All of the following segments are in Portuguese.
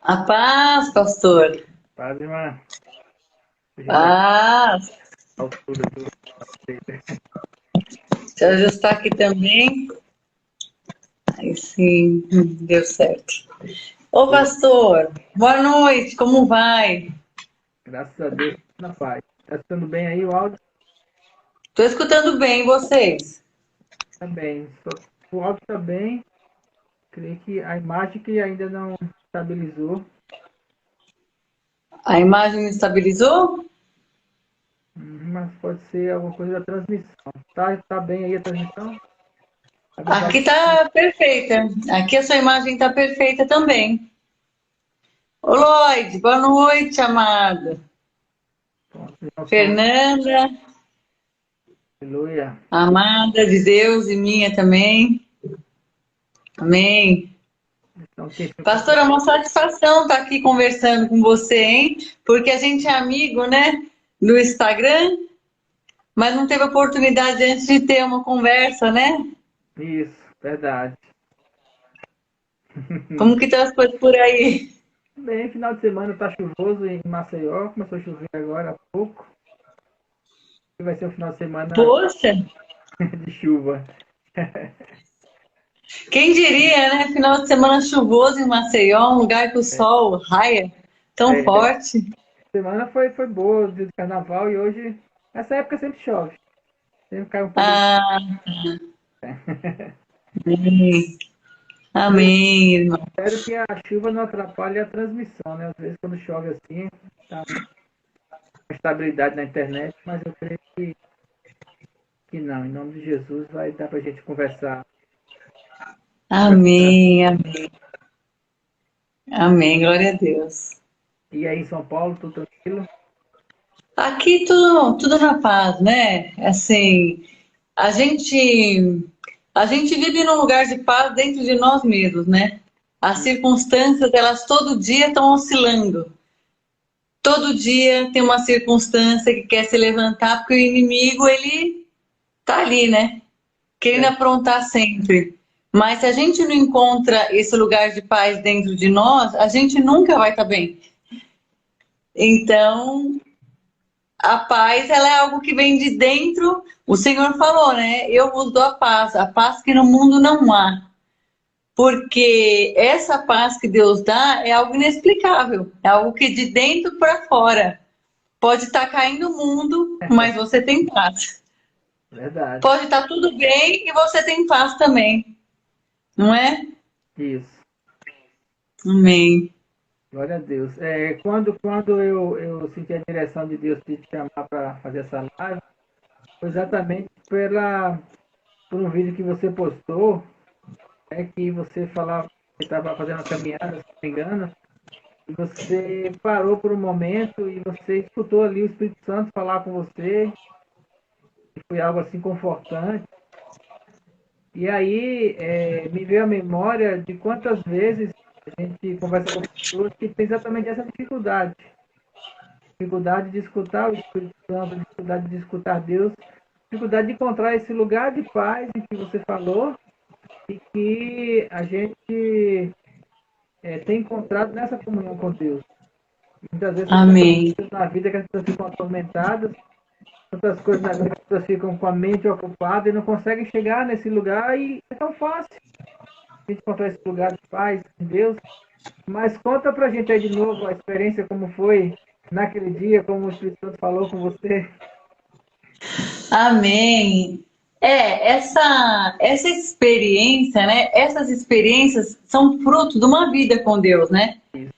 A paz, pastor. Paz, irmã. Fugindo da Paz. altura do... Deixa eu ajustar aqui também. Aí sim, deu certo. Ô, pastor, boa noite, como vai? Graças a Deus, na paz. Tá escutando bem aí o áudio? Tô escutando bem vocês. Também. O áudio está bem. Creio que a imagem que ainda não estabilizou. A imagem me estabilizou? Mas pode ser alguma coisa da transmissão. Tá bem aí a transmissão? Aqui tá perfeita. Aqui a sua imagem tá perfeita também. Ô, Lloyd, boa noite, amada. Fernanda, Aleluia. amada de Deus e minha também. Amém. Então, quem Pastor, é uma satisfação estar aqui conversando com você, hein? Porque a gente é amigo, né? Do Instagram, mas não teve oportunidade antes de ter uma conversa, né? Isso, verdade. Como que estão as coisas por aí? Bem, final de semana tá chuvoso em Maceió. Começou a chover agora há pouco. E vai ser um final de semana Poxa, de chuva. quem diria, né? Final de semana chuvoso em Maceió, um lugar que o sol raia tão É, forte. semana foi boa, dia de carnaval, e hoje, essa época sempre chove. Sempre cai um pouco de. Ah, amém. Mas eu Amém, irmão. espero que a chuva não atrapalhe a transmissão, né? Às vezes quando chove assim, tá uma estabilidade na internet, mas eu creio que não. Em nome de Jesus vai dar pra gente conversar. Amém, amém. Amém, glória a Deus. E aí em São Paulo, tudo tranquilo? Aqui tudo na paz, né? Assim, a gente a gente vive num lugar de paz dentro de nós mesmos, né? As circunstâncias, elas todo dia estão oscilando. Todo dia tem uma circunstância que quer se levantar, porque o inimigo, ele tá ali, né? Querendo É, aprontar sempre. Mas se a gente não encontra esse lugar de paz dentro de nós, a gente nunca vai estar bem. Então, a paz, ela é algo que vem de dentro. O Senhor falou, né? Eu vos dou a paz que no mundo não há. Porque essa paz que Deus dá é algo inexplicável, é algo que de dentro para fora pode estar caindo o mundo, mas você tem paz. verdade. Pode estar tudo bem e você tem paz também, não é? Isso. Amém. Glória a Deus. Quando eu senti a direção de Deus de te chamar para fazer essa live, foi exatamente por um vídeo que você postou, que você falava que estava fazendo uma caminhada, se não me engano, e você parou por um momento e você escutou ali o Espírito Santo falar com você, e foi algo assim confortante. E aí me veio a memória de quantas vezes a gente conversa com pessoas que têm exatamente essa dificuldade. Dificuldade de escutar o Espírito Santo, dificuldade de escutar Deus, dificuldade de encontrar esse lugar de paz em que você falou e que a gente tem encontrado nessa comunhão com Deus. Muitas vezes são tantas Amém. coisas na vida que as pessoas ficam atormentadas, tantas coisas na vida que as pessoas ficam com a mente ocupada e não conseguem chegar nesse lugar, e é tão fácil a gente encontrar esse lugar de paz em Deus. Mas conta pra gente aí de novo a experiência, como foi naquele dia, como o Espírito Santo falou com você. Amém. Essa experiência, né? Essas experiências são fruto de uma vida com Deus, né? Isso.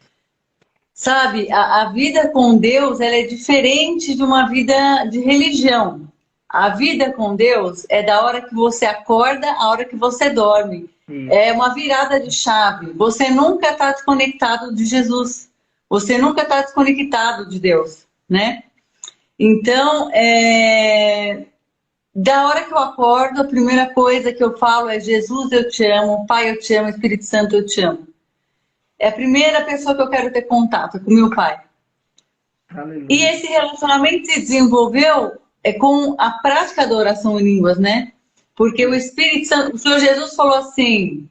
Sabe, a vida com Deus, ela é diferente de uma vida de religião. A vida com Deus é da hora que você acorda à hora que você dorme. Isso. É uma virada de chave. Você nunca está desconectado de Jesus. Você nunca está desconectado de Deus, né? Então, da hora que eu acordo, a primeira coisa que eu falo é: Jesus, eu te amo, Pai, eu te amo, Espírito Santo, eu te amo. É a primeira pessoa que eu quero ter contato, com meu pai. E Aleluia. esse relacionamento se desenvolveu com a prática da oração em línguas, né? Porque o Espírito Santo, o Senhor Jesus falou assim: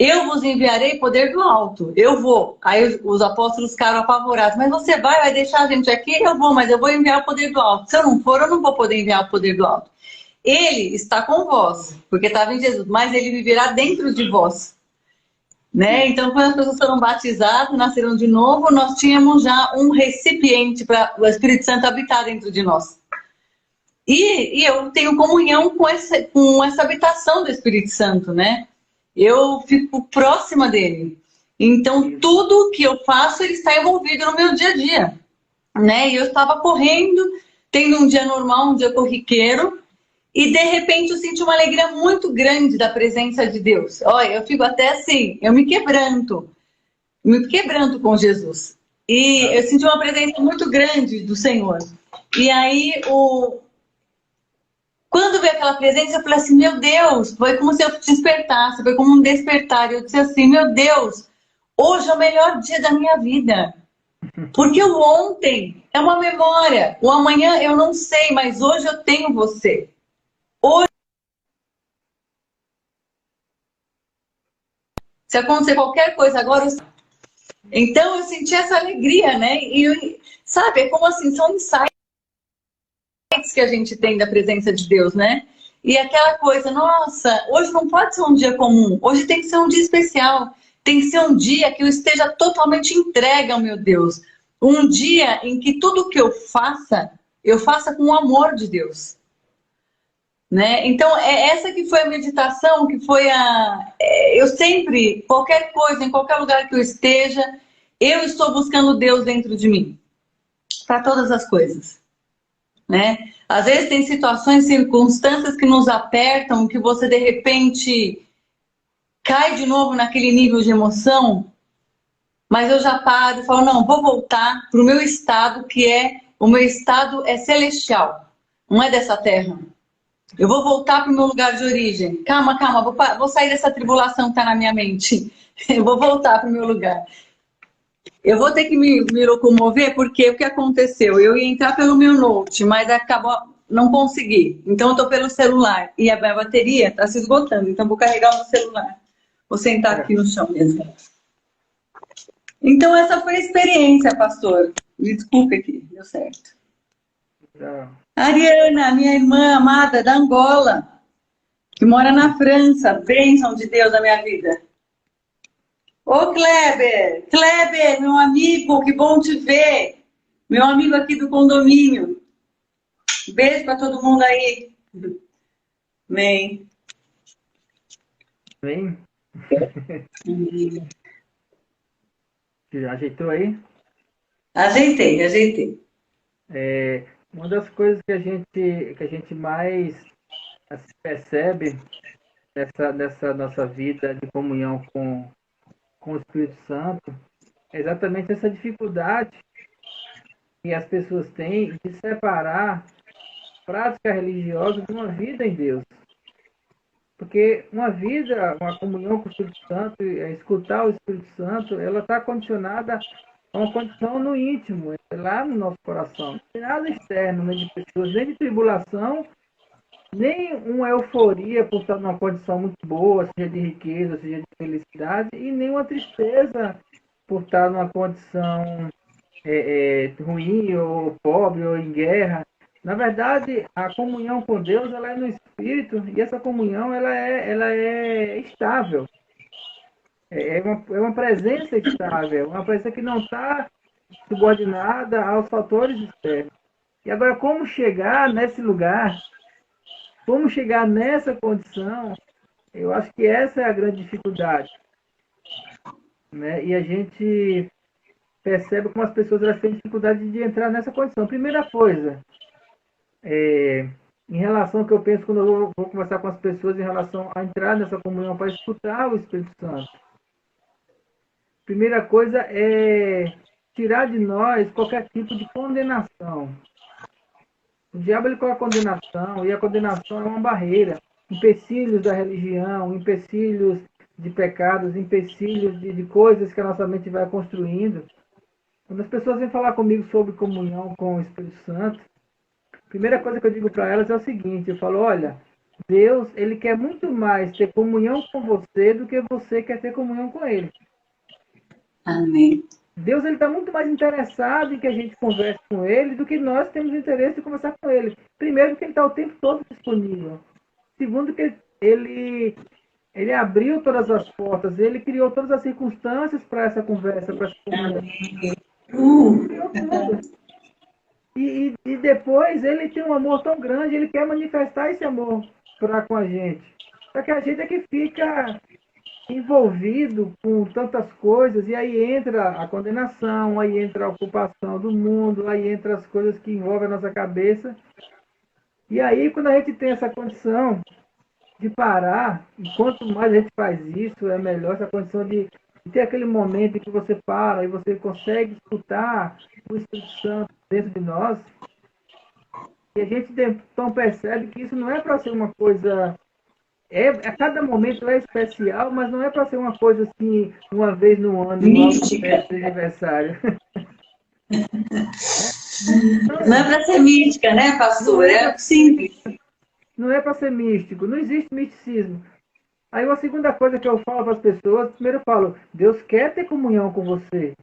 eu vos enviarei poder do alto. Eu vou. Aí os apóstolos ficaram apavorados. Mas você vai deixar a gente aqui? Eu vou, mas eu vou enviar o poder do alto. Se eu não for, eu não vou poder enviar o poder do alto. Ele está com vós, porque estava em Jesus, mas ele viverá dentro de vós. Né? Então, quando as pessoas foram batizadas, nasceram de novo, nós tínhamos já um recipiente para o Espírito Santo habitar dentro de nós. E eu tenho comunhão com essa habitação do Espírito Santo, né? Eu fico próxima dele. Então, tudo que eu faço, ele está envolvido no meu dia a dia. Né? E eu estava correndo, tendo um dia normal, um dia corriqueiro, e de repente eu senti uma alegria muito grande da presença de Deus. Olha, eu fico até assim, eu me quebranto com Jesus. E eu senti uma presença muito grande do Senhor. E aí, quando veio aquela presença, eu falei assim, meu Deus, foi como se eu despertasse, foi como um despertar. Eu disse assim, meu Deus, hoje é o melhor dia da minha vida. Porque o ontem é uma memória, o amanhã eu não sei, mas hoje eu tenho você. Hoje, se acontecer qualquer coisa agora, então eu senti essa alegria, né? E sabe, é como assim, são insights que a gente tem da presença de Deus, né? E aquela coisa, nossa, hoje não pode ser um dia comum, hoje tem que ser um dia especial, tem que ser um dia que eu esteja totalmente entregue ao meu Deus. Um dia em que tudo que eu faça com o amor de Deus. Né? Então, essa que foi a meditação, que foi eu sempre, qualquer coisa, em qualquer lugar que eu esteja, eu estou buscando Deus dentro de mim. Para todas as coisas. Né? Às vezes tem situações, circunstâncias que nos apertam, que você de repente cai de novo naquele nível de emoção, mas eu já paro e falo, não, vou voltar para o meu estado, o meu estado é celestial, não é dessa terra. Eu vou voltar para o meu lugar de origem. Calma, vou sair dessa tribulação que está na minha mente. Eu vou voltar para o meu lugar. Eu vou ter que me locomover, porque o que aconteceu? Eu ia entrar pelo meu note, mas acabou, não consegui. Então eu estou pelo celular e a minha bateria está se esgotando, então vou carregar o celular. Vou sentar aqui no chão mesmo. Então essa foi a experiência, pastor. Desculpe aqui, deu certo. Ariana, minha irmã amada da Angola, que mora na França, bênção de Deus na minha vida. Ô Kleber, meu amigo, que bom te ver. Meu amigo aqui do condomínio. Beijo para todo mundo aí. Amém. Amém. Já ajeitou aí? Ajeitei. Uma das coisas que a gente mais percebe nessa nossa vida de comunhão com o Espírito Santo é exatamente essa dificuldade que as pessoas têm de separar prática religiosa de uma vida em Deus. Porque uma comunhão com o Espírito Santo, escutar o Espírito Santo, ela está condicionada a uma condição no íntimo, lá no nosso coração. Não tem nada externo, nem de pessoas, nem de tribulação, nem uma euforia por estar numa condição muito boa, seja de riqueza, seja de felicidade, e nem uma tristeza por estar numa condição ruim, ou pobre, ou em guerra. Na verdade, a comunhão com Deus ela é no Espírito, e essa comunhão ela é estável. É uma presença estável, uma presença que não está subordinada aos fatores externos. E agora, como chegar nesse lugar? Como chegar nessa condição? Eu acho que essa é a grande dificuldade. Né? E a gente percebe como as pessoas elas têm dificuldade de entrar nessa condição. Primeira coisa, em relação ao que eu penso quando eu vou conversar com as pessoas em relação a entrar nessa comunhão para escutar o Espírito Santo. Primeira coisa é tirar de nós qualquer tipo de condenação. O diabo ele coloca condenação, e a condenação é uma barreira. Empecilhos da religião, empecilhos de pecados, empecilhos de coisas que a nossa mente vai construindo. Quando as pessoas vêm falar comigo sobre comunhão com o Espírito Santo, a primeira coisa que eu digo para elas é o seguinte, eu falo, olha, Deus, ele quer muito mais ter comunhão com você do que você quer ter comunhão com ele. Amém. Deus, ele está muito mais interessado em que a gente converse com ele do que nós temos interesse em conversar com ele. Primeiro, porque ele está o tempo todo disponível. Segundo, que ele abriu todas as portas, ele criou todas as circunstâncias para essa conversa, para essa comunhão. Ele criou tudo. E depois ele tem um amor tão grande, ele quer manifestar esse amor para com a gente. Só que a gente é que fica envolvido com tantas coisas, e aí entra a condenação, aí entra a ocupação do mundo, aí entra as coisas que envolvem a nossa cabeça. E aí, quando a gente tem essa condição de parar, e quanto mais a gente faz isso, é melhor essa condição de ter aquele momento em que você para e você consegue escutar o Espírito Santo dentro de nós, e a gente então percebe que isso não é para ser uma coisa... a cada momento é especial, mas não é para ser uma coisa assim, uma vez no ano, Mística. de aniversário. Não é para ser mística, né, pastor? É simples. Não é para ser místico, não existe misticismo. Aí a segunda coisa que eu falo para as pessoas, primeiro eu falo, Deus quer ter comunhão com você.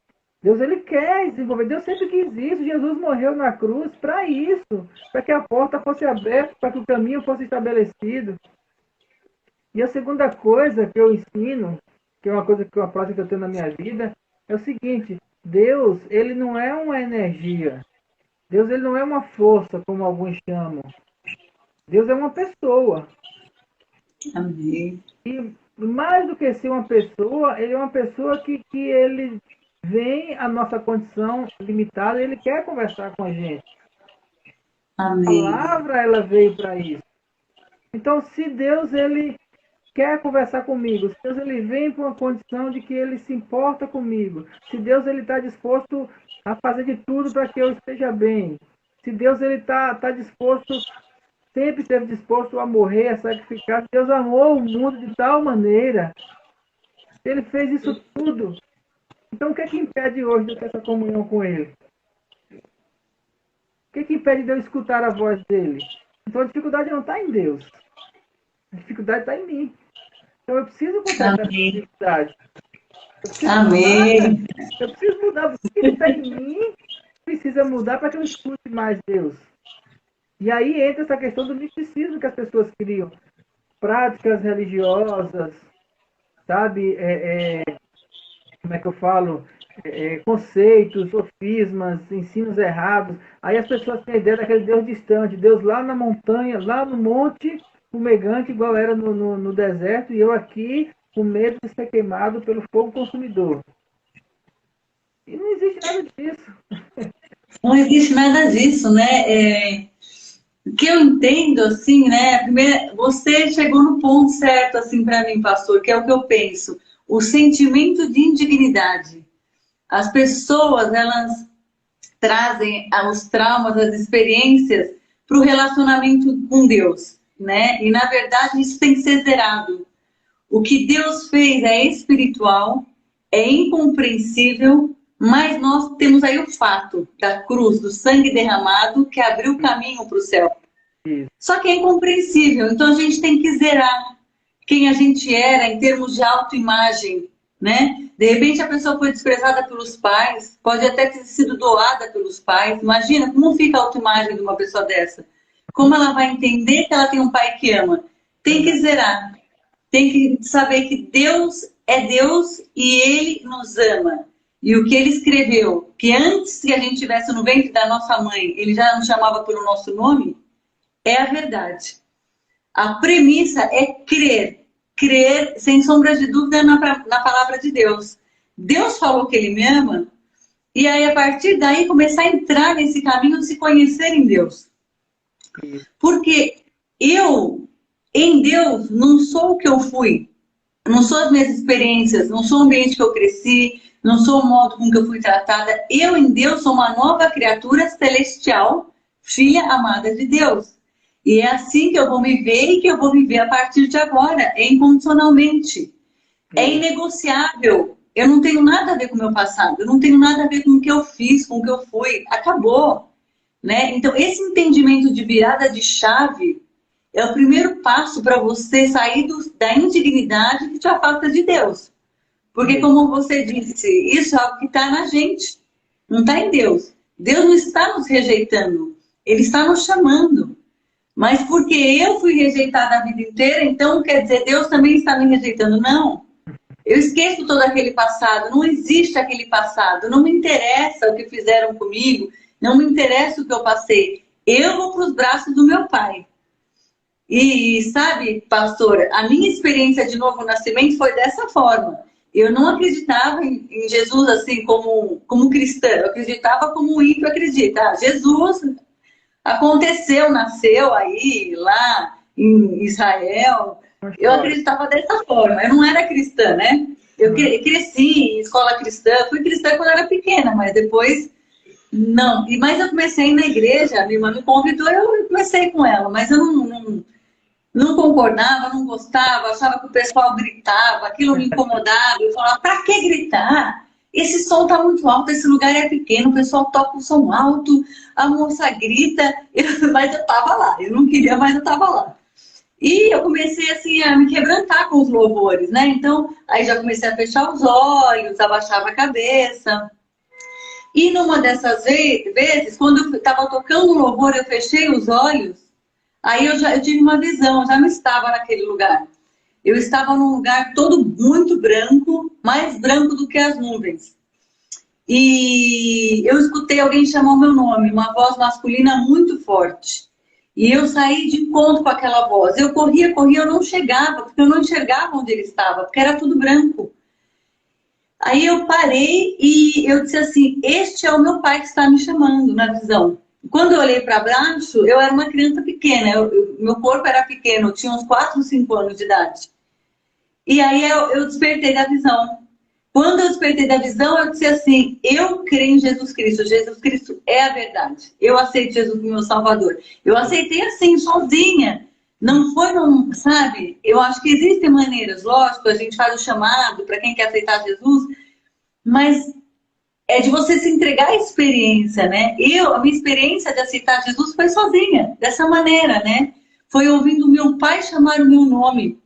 Deus, ele quer desenvolver. Deus sempre quis isso. Jesus morreu na cruz para isso. Para que a porta fosse aberta, para que o caminho fosse estabelecido. E a segunda coisa que eu ensino, que é uma coisa que uma prática que eu tenho na minha vida, é o seguinte: Deus, ele não é uma energia. Deus, ele não é uma força, como alguns chamam. Deus é uma pessoa. Amém. E mais do que ser uma pessoa, ele é uma pessoa que ele vem à nossa condição limitada, ele quer conversar com a gente. Amém. A palavra, ela veio para isso. Então, se Deus, ele quer conversar comigo, se Deus, ele vem para uma condição de que ele se importa comigo, se Deus, ele está disposto a fazer de tudo para que eu esteja bem, se Deus, ele está disposto, sempre esteve disposto a morrer, a sacrificar, se Deus amou o mundo de tal maneira, ele fez isso tudo. Então, o que é que impede hoje de eu ter essa comunhão com ele? O que é que impede de eu escutar a voz dele? Então, a dificuldade não está em Deus. A dificuldade está em mim. Então, eu preciso completar essa dificuldade. Amém. Eu preciso mudar. O que está em mim precisa mudar para que eu escute mais Deus. E aí entra essa questão do misticismo que as pessoas criam. Práticas religiosas, sabe? Como é que eu falo? Conceitos, sofismas, ensinos errados. Aí as pessoas têm a ideia daquele Deus distante, Deus lá na montanha, lá no monte fumegante, igual era no deserto, e eu aqui com medo de ser queimado pelo fogo consumidor. E não existe nada disso. Não existe nada disso, né? O que eu entendo, assim, né? Primeiro, você chegou no ponto certo, assim, para mim, pastor, que é o que eu penso. O sentimento de indignidade. As pessoas, elas trazem os traumas, as experiências para o relacionamento com Deus, né? E, na verdade, isso tem que ser zerado. O que Deus fez é espiritual, é incompreensível, mas nós temos aí o fato da cruz, do sangue derramado, que abriu o caminho para o céu. Só que é incompreensível, então a gente tem que zerar quem a gente era em termos de autoimagem, né? De repente a pessoa foi desprezada pelos pais, pode até ter sido doada pelos pais. Imagina como fica a autoimagem de uma pessoa dessa. Como ela vai entender que ela tem um pai que ama? Tem que zerar. Tem que saber que Deus é Deus e Ele nos ama. E o que Ele escreveu, que antes que a gente estivesse no ventre da nossa mãe, Ele já nos chamava pelo nosso nome, é a verdade. A premissa é crer. Crer, sem sombra de dúvida, na palavra de Deus. Deus falou que Ele me ama, e aí a partir daí começar a entrar nesse caminho de se conhecer em Deus. Porque eu, em Deus, não sou o que eu fui. Não sou as minhas experiências, não sou o ambiente que eu cresci, não sou o modo com que eu fui tratada. Eu, em Deus, sou uma nova criatura celestial, filha amada de Deus. E é assim que eu vou viver e que eu vou viver a partir de agora, incondicionalmente. É inegociável. Eu não tenho nada a ver com o meu passado, eu não tenho nada a ver com o que eu fiz, com o que eu fui. Acabou. Né? Então, esse entendimento de virada de chave, é o primeiro passo para você sair da indignidade que te afasta de Deus. Porque, como você disse, isso é algo que está na gente, não está em Deus. Deus não está nos rejeitando, Ele está nos chamando. Mas porque eu fui rejeitada a vida inteira, então quer dizer, Deus também está me rejeitando? Não. Eu esqueço todo aquele passado, não existe aquele passado, não me interessa o que fizeram comigo, não me interessa o que eu passei. Eu vou para os braços do meu Pai. E sabe, pastor, a minha experiência de novo nascimento foi dessa forma. Eu não acreditava em Jesus assim como cristã, eu acreditava como o ímpio acredita. Jesus aconteceu, nasceu aí, lá em Israel. Eu acreditava dessa forma. Eu não era cristã, né? Eu cresci em escola cristã, fui cristã quando eu era pequena, mas depois não. Mas eu comecei a ir na igreja, a minha irmã me convidou, eu comecei com ela, mas eu não concordava, não gostava, achava que o pessoal gritava, aquilo me incomodava. Eu falava, pra que gritar? Esse som tá muito alto, esse lugar é pequeno, o pessoal toca o som alto, a moça grita, mas eu tava lá, eu não queria, mas eu tava lá. E eu comecei assim a me quebrantar com os louvores, né? Então, aí já comecei a fechar os olhos, abaixava a cabeça. E numa dessas vezes, quando eu estava tocando o louvor, eu fechei os olhos, aí eu tive uma visão, eu já não estava naquele lugar. Eu estava num lugar todo muito branco, mais branco do que as nuvens. E eu escutei alguém chamar o meu nome, uma voz masculina muito forte. E eu saí de encontro com aquela voz. Eu corria, eu não chegava, porque eu não enxergava onde ele estava, porque era tudo branco. Aí eu parei e eu disse assim, este é o meu pai que está me chamando na visão. Quando eu olhei para baixo, eu era uma criança pequena, meu corpo era pequeno, eu tinha uns 4, 5 anos de idade. E aí eu despertei da visão. Quando eu despertei da visão, eu disse assim, eu creio em Jesus Cristo é a verdade. Eu aceito Jesus como meu Salvador. Eu aceitei assim, sozinha. Não foi, sabe? Eu acho que existem maneiras, lógico, a gente faz o chamado para quem quer aceitar Jesus, mas é de você se entregar à experiência, né? A minha experiência de aceitar Jesus foi sozinha, dessa maneira, né? Foi ouvindo meu pai chamar o meu nome.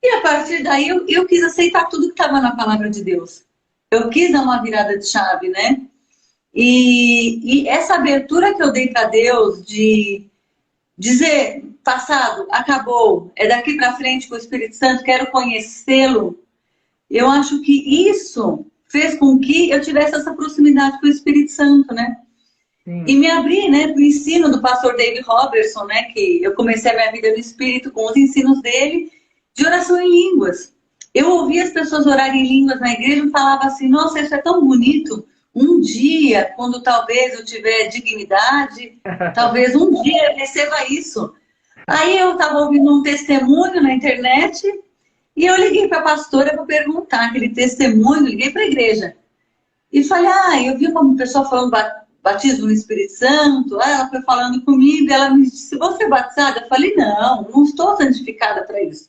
E a partir daí eu quis aceitar tudo que estava na palavra de Deus. Eu quis dar uma virada de chave, né? E essa abertura que eu dei para Deus de dizer, passado, acabou, é daqui para frente com o Espírito Santo, quero conhecê-lo. Eu acho que isso fez com que eu tivesse essa proximidade com o Espírito Santo, né? Sim. E me abri, né, para o ensino do pastor David Robertson, né? Que eu comecei a minha vida no Espírito com os ensinos dele de oração em línguas. Eu ouvia as pessoas orarem em línguas na igreja e falava assim, nossa, isso é tão bonito. Um dia, quando talvez eu tiver dignidade, talvez um dia eu receba isso. Aí eu estava ouvindo um testemunho na internet e eu liguei para a pastora para perguntar aquele testemunho, liguei para a igreja. E falei, eu vi uma pessoa falando batismo no Espírito Santo, ela foi falando comigo e ela me disse, você é batizada? Eu falei, não estou santificada para isso.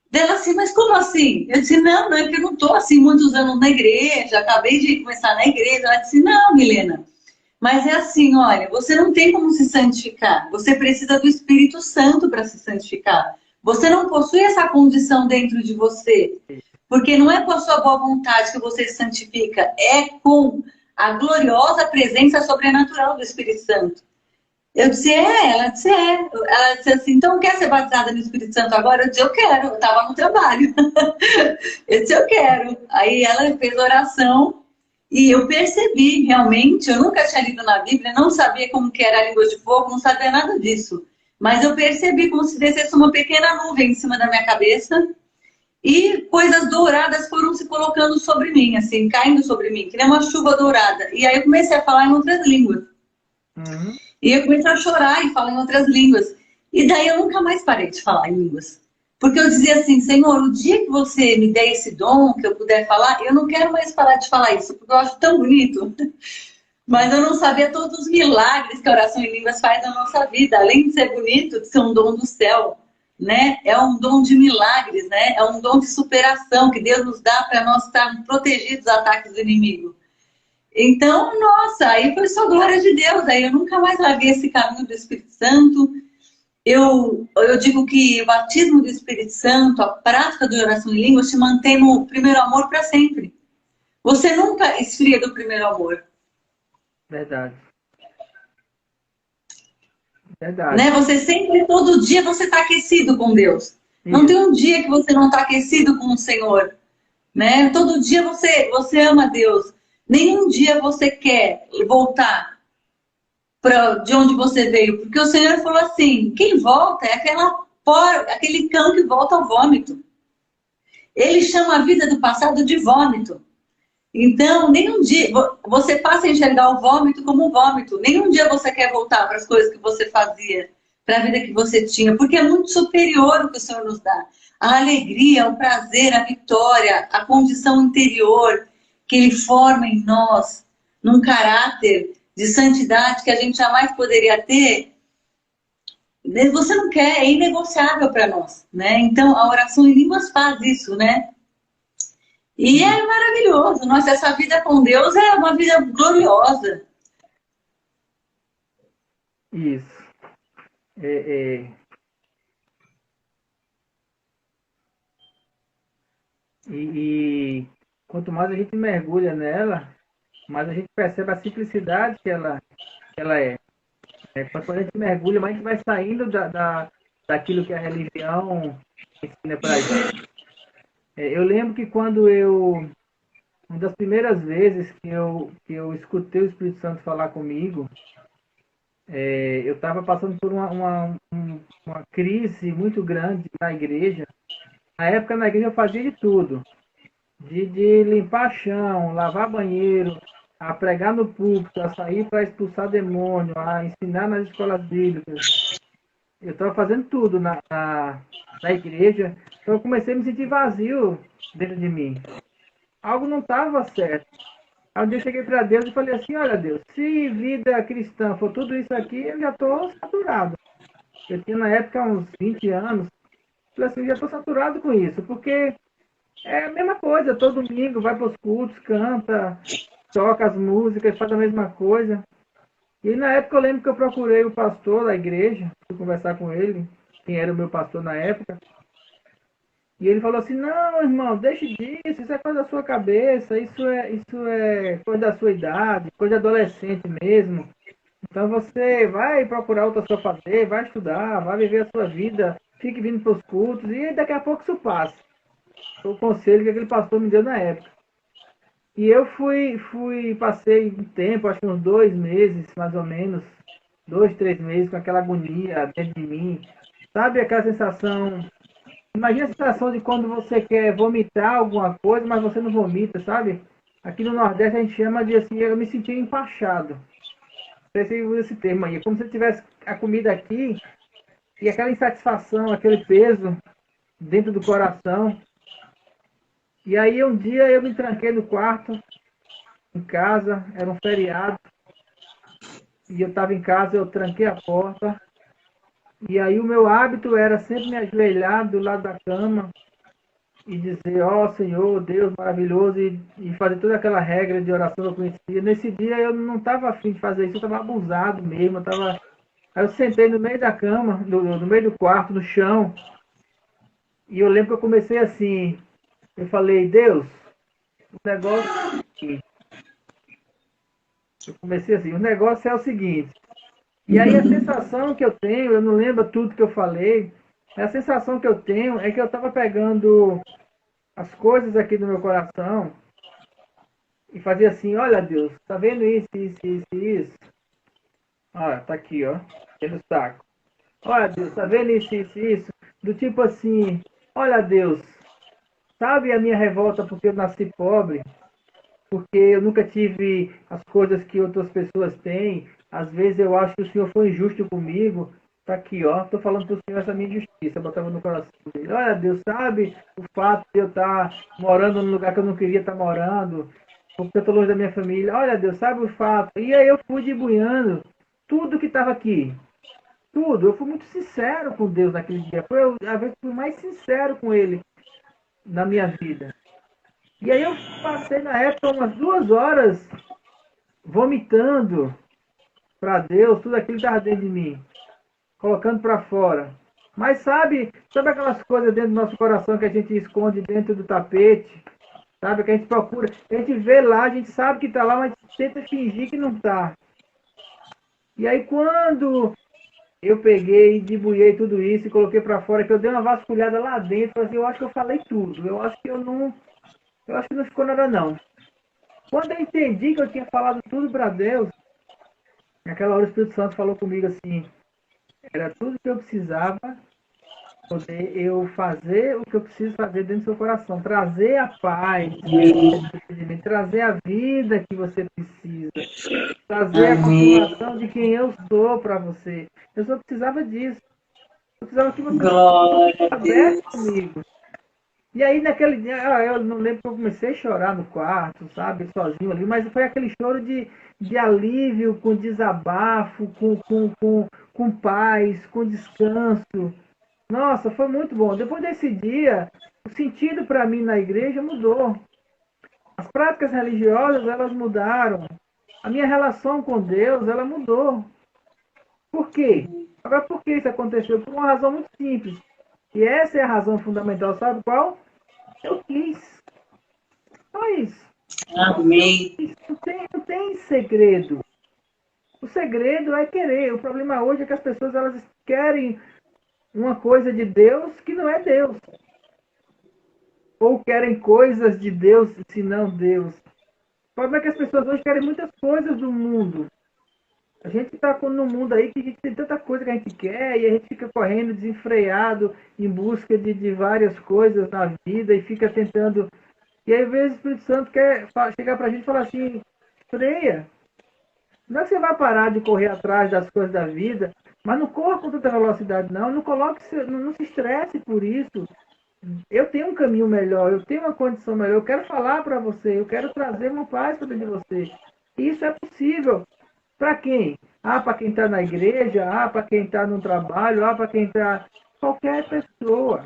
Dela assim, mas como assim? Eu disse, não, é que eu não estou assim muitos anos na igreja, acabei de começar na igreja. Ela disse, não, Milena, mas é assim, olha, você não tem como se santificar, você precisa do Espírito Santo para se santificar. Você não possui essa condição dentro de você, porque não é com a sua boa vontade que você se santifica, é com a gloriosa presença sobrenatural do Espírito Santo. Eu disse, ela disse, Ela disse assim, então quer ser batizada no Espírito Santo agora? Eu disse, eu quero, eu estava no trabalho. Eu disse, eu quero. Aí ela fez oração e eu percebi, realmente, eu nunca tinha lido na Bíblia, não sabia como que era a língua de fogo, não sabia nada disso. Mas eu percebi como se descesse uma pequena nuvem em cima da minha cabeça e coisas douradas foram se colocando sobre mim, assim, caindo sobre mim, que nem uma chuva dourada. E aí eu comecei a falar em outras línguas. E eu comecei a chorar e falar em outras línguas. E daí eu nunca mais parei de falar em línguas. Porque eu dizia assim, Senhor, o dia que você me der esse dom, que eu puder falar, eu não quero mais parar de falar isso, porque eu acho tão bonito. Mas eu não sabia todos os milagres que a oração em línguas faz na nossa vida. Além de ser bonito, de ser um dom do céu, né? É um dom de milagres, né? É um dom de superação que Deus nos dá para nós estarmos protegidos dos ataques do inimigo. Então, nossa, aí foi só glória de Deus. Aí eu nunca mais larguei esse caminho do Espírito Santo. eu digo que o batismo do Espírito Santo, a prática da oração em línguas, te mantém no primeiro amor para sempre. Você nunca esfria do primeiro amor. Verdade. Verdade. Né? Você sempre, todo dia, você está aquecido com Deus. Não Isso. tem um dia que você não está aquecido com o Senhor. Né? Todo dia você ama Deus. Nenhum dia você quer voltar de onde você veio. Porque o Senhor falou assim, quem volta é aquele cão que volta ao vômito. Ele chama a vida do passado de vômito. Então, nenhum dia você passa a enxergar o vômito como vômito. Nenhum dia você quer voltar para as coisas que você fazia, para a vida que você tinha, porque é muito superior o que o Senhor nos dá. A alegria, o prazer, a vitória, a condição interior que Ele forma em nós, num caráter de santidade que a gente jamais poderia ter. Você não quer, é inegociável para nós, né? Então, a oração em línguas faz isso, né? E é maravilhoso. Nossa, essa vida com Deus é uma vida gloriosa. Isso. É, é. E quanto mais a gente mergulha nela, mais a gente percebe a simplicidade que ela é. Quando a gente mergulha, mais a gente vai saindo daquilo que a religião ensina pra gente. Eu lembro que uma das primeiras vezes que eu escutei o Espírito Santo falar comigo, eu estava passando por uma crise muito grande na igreja. Na época, na igreja, eu fazia de tudo. De limpar chão, lavar banheiro, a pregar no púlpito, a sair para expulsar demônio, a ensinar nas escolas bíblicas. Eu estava fazendo tudo na igreja. Então eu comecei a me sentir vazio dentro de mim. Algo não estava certo. Aí um dia eu cheguei para Deus e falei assim, olha Deus, se vida cristã for tudo isso aqui, eu já estou saturado. Eu tinha na época uns 20 anos. Falei assim, eu já estou saturado com isso, porque é a mesma coisa, todo domingo vai para os cultos, canta, toca as músicas, faz a mesma coisa. E na época eu lembro que eu procurei o pastor da igreja, fui conversar com ele, quem era o meu pastor na época. E ele falou assim, não, irmão, deixe disso, isso é coisa da sua cabeça, isso é coisa da sua idade, coisa de adolescente mesmo. Então você vai procurar outra coisa fazer, vai estudar, vai viver a sua vida, fique vindo para os cultos e daqui a pouco isso passa. Foi o conselho que aquele pastor me deu na época. E eu passei um tempo, acho que uns 2 meses, mais ou menos, 2, 3 meses, com aquela agonia dentro de mim. Sabe aquela sensação? Imagina a sensação de quando você quer vomitar alguma coisa, mas você não vomita, sabe? Aqui no Nordeste a gente chama de assim, eu me sentia empachado. Não sei se usa esse termo aí. É como se tivesse a comida aqui e aquela insatisfação, aquele peso dentro do coração. E aí um dia eu me tranquei no quarto, em casa, era um feriado, e eu estava em casa, eu tranquei a porta, e aí o meu hábito era sempre me ajoelhar do lado da cama e dizer, ó Senhor, Deus maravilhoso, e fazer toda aquela regra de oração que eu conhecia. Nesse dia eu não estava afim de fazer isso, eu estava abusado mesmo, Aí eu sentei no meio da cama, no meio do quarto, no chão, e eu lembro que eu comecei assim, eu falei, Deus, o negócio é o seguinte. Eu comecei assim, o negócio é o seguinte. E aí a sensação que eu tenho, eu não lembro tudo que eu falei, a sensação que eu tenho é que eu estava pegando as coisas aqui do meu coração e fazia assim, olha Deus, tá vendo isso, isso, isso, isso? Olha, tá aqui, ó, no saco. Olha Deus, tá vendo isso, isso, isso? Do tipo assim, olha Deus, sabe a minha revolta porque eu nasci pobre? Porque eu nunca tive as coisas que outras pessoas têm. Às vezes eu acho que o Senhor foi injusto comigo. Tá aqui, ó. Estou falando para o Senhor essa minha injustiça. Eu botava no coração dele. Olha, Deus, sabe o fato de eu estar morando num lugar que eu não queria estar morando, porque eu estou longe da minha família. Olha, Deus, sabe o fato. E aí eu fui debulhando tudo que estava aqui. Tudo. Eu fui muito sincero com Deus naquele dia. Foi a vez que fui mais sincero com Ele na minha vida. E aí eu passei na época umas 2 horas vomitando para Deus tudo aquilo que estava dentro de mim. colocando para fora. Mas sabe aquelas coisas dentro do nosso coração que a gente esconde dentro do tapete? Sabe, que a gente procura, a gente vê lá, a gente sabe que está lá, mas tenta fingir que não está. E aí quando eu peguei e debulhei tudo isso e coloquei para fora, que eu dei uma vasculhada lá dentro, assim, eu acho que eu falei tudo. Eu acho que não ficou nada não. Quando eu entendi que eu tinha falado tudo para Deus, naquela hora o Espírito Santo falou comigo assim, era tudo que eu precisava poder eu fazer o que eu preciso fazer dentro do seu coração, trazer a paz, trazer a vida que você precisa, trazer a Amém. confirmação de quem eu sou para você. Eu só precisava disso. Eu precisava que você Glória a estivesse Deus. comigo. E aí naquele dia, eu não lembro que eu comecei a chorar no quarto, sabe, sozinho ali, mas foi aquele choro de alívio, com desabafo, com paz, com descanso. Nossa, foi muito bom. Depois desse dia, o sentido para mim na igreja mudou. As práticas religiosas, elas mudaram. A minha relação com Deus, ela mudou. Por quê? Agora, por que isso aconteceu? Por uma razão muito simples. E essa é a razão fundamental, sabe qual? Eu quis. Só isso. Amém. Não tem segredo. O segredo é querer. O problema hoje é que as pessoas elas querem uma coisa de Deus que não é Deus. Ou querem coisas de Deus, se não Deus. O problema é que as pessoas hoje querem muitas coisas do mundo. A gente está num mundo aí que a gente tem tanta coisa que a gente quer e a gente fica correndo desenfreado em busca de várias coisas na vida e fica tentando. E aí, às vezes, o Espírito Santo quer chegar para a gente e falar assim: freia. Não é que você vai parar de correr atrás das coisas da vida, mas não corra com tanta velocidade, não. Não se estresse por isso. Eu tenho um caminho melhor, eu tenho uma condição melhor, eu quero falar para você, eu quero trazer uma paz para dentro de você. E isso é possível. Para quem? Para quem está na igreja, para quem está no trabalho, para quem está... Qualquer pessoa.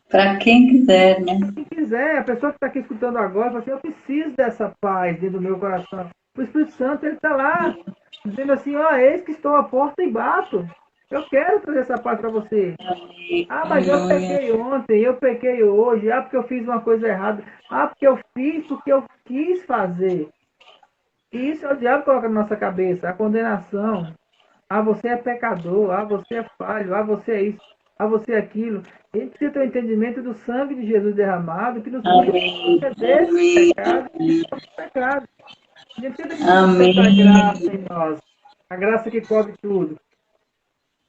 Para quem quiser, né? Quem quiser, a pessoa que está aqui escutando agora, fala assim, eu preciso dessa paz dentro do meu coração. O Espírito Santo, ele está lá, dizendo assim, eis que estou à porta e bato. Eu quero trazer essa paz para você. Mas eu Aleluia. pequei ontem, eu pequei hoje, porque eu fiz uma coisa errada, porque eu fiz porque eu quis fazer. E isso é o diabo que coloca na nossa cabeça, a condenação. Você é pecador, você é falho, você é isso, você é aquilo. A gente precisa ter o entendimento do sangue de Jesus derramado, que nos Amém. purifica desse Amém. pecado e de todo pecado. A gente precisa entender essa Amém. graça em nós, a graça que cobre tudo.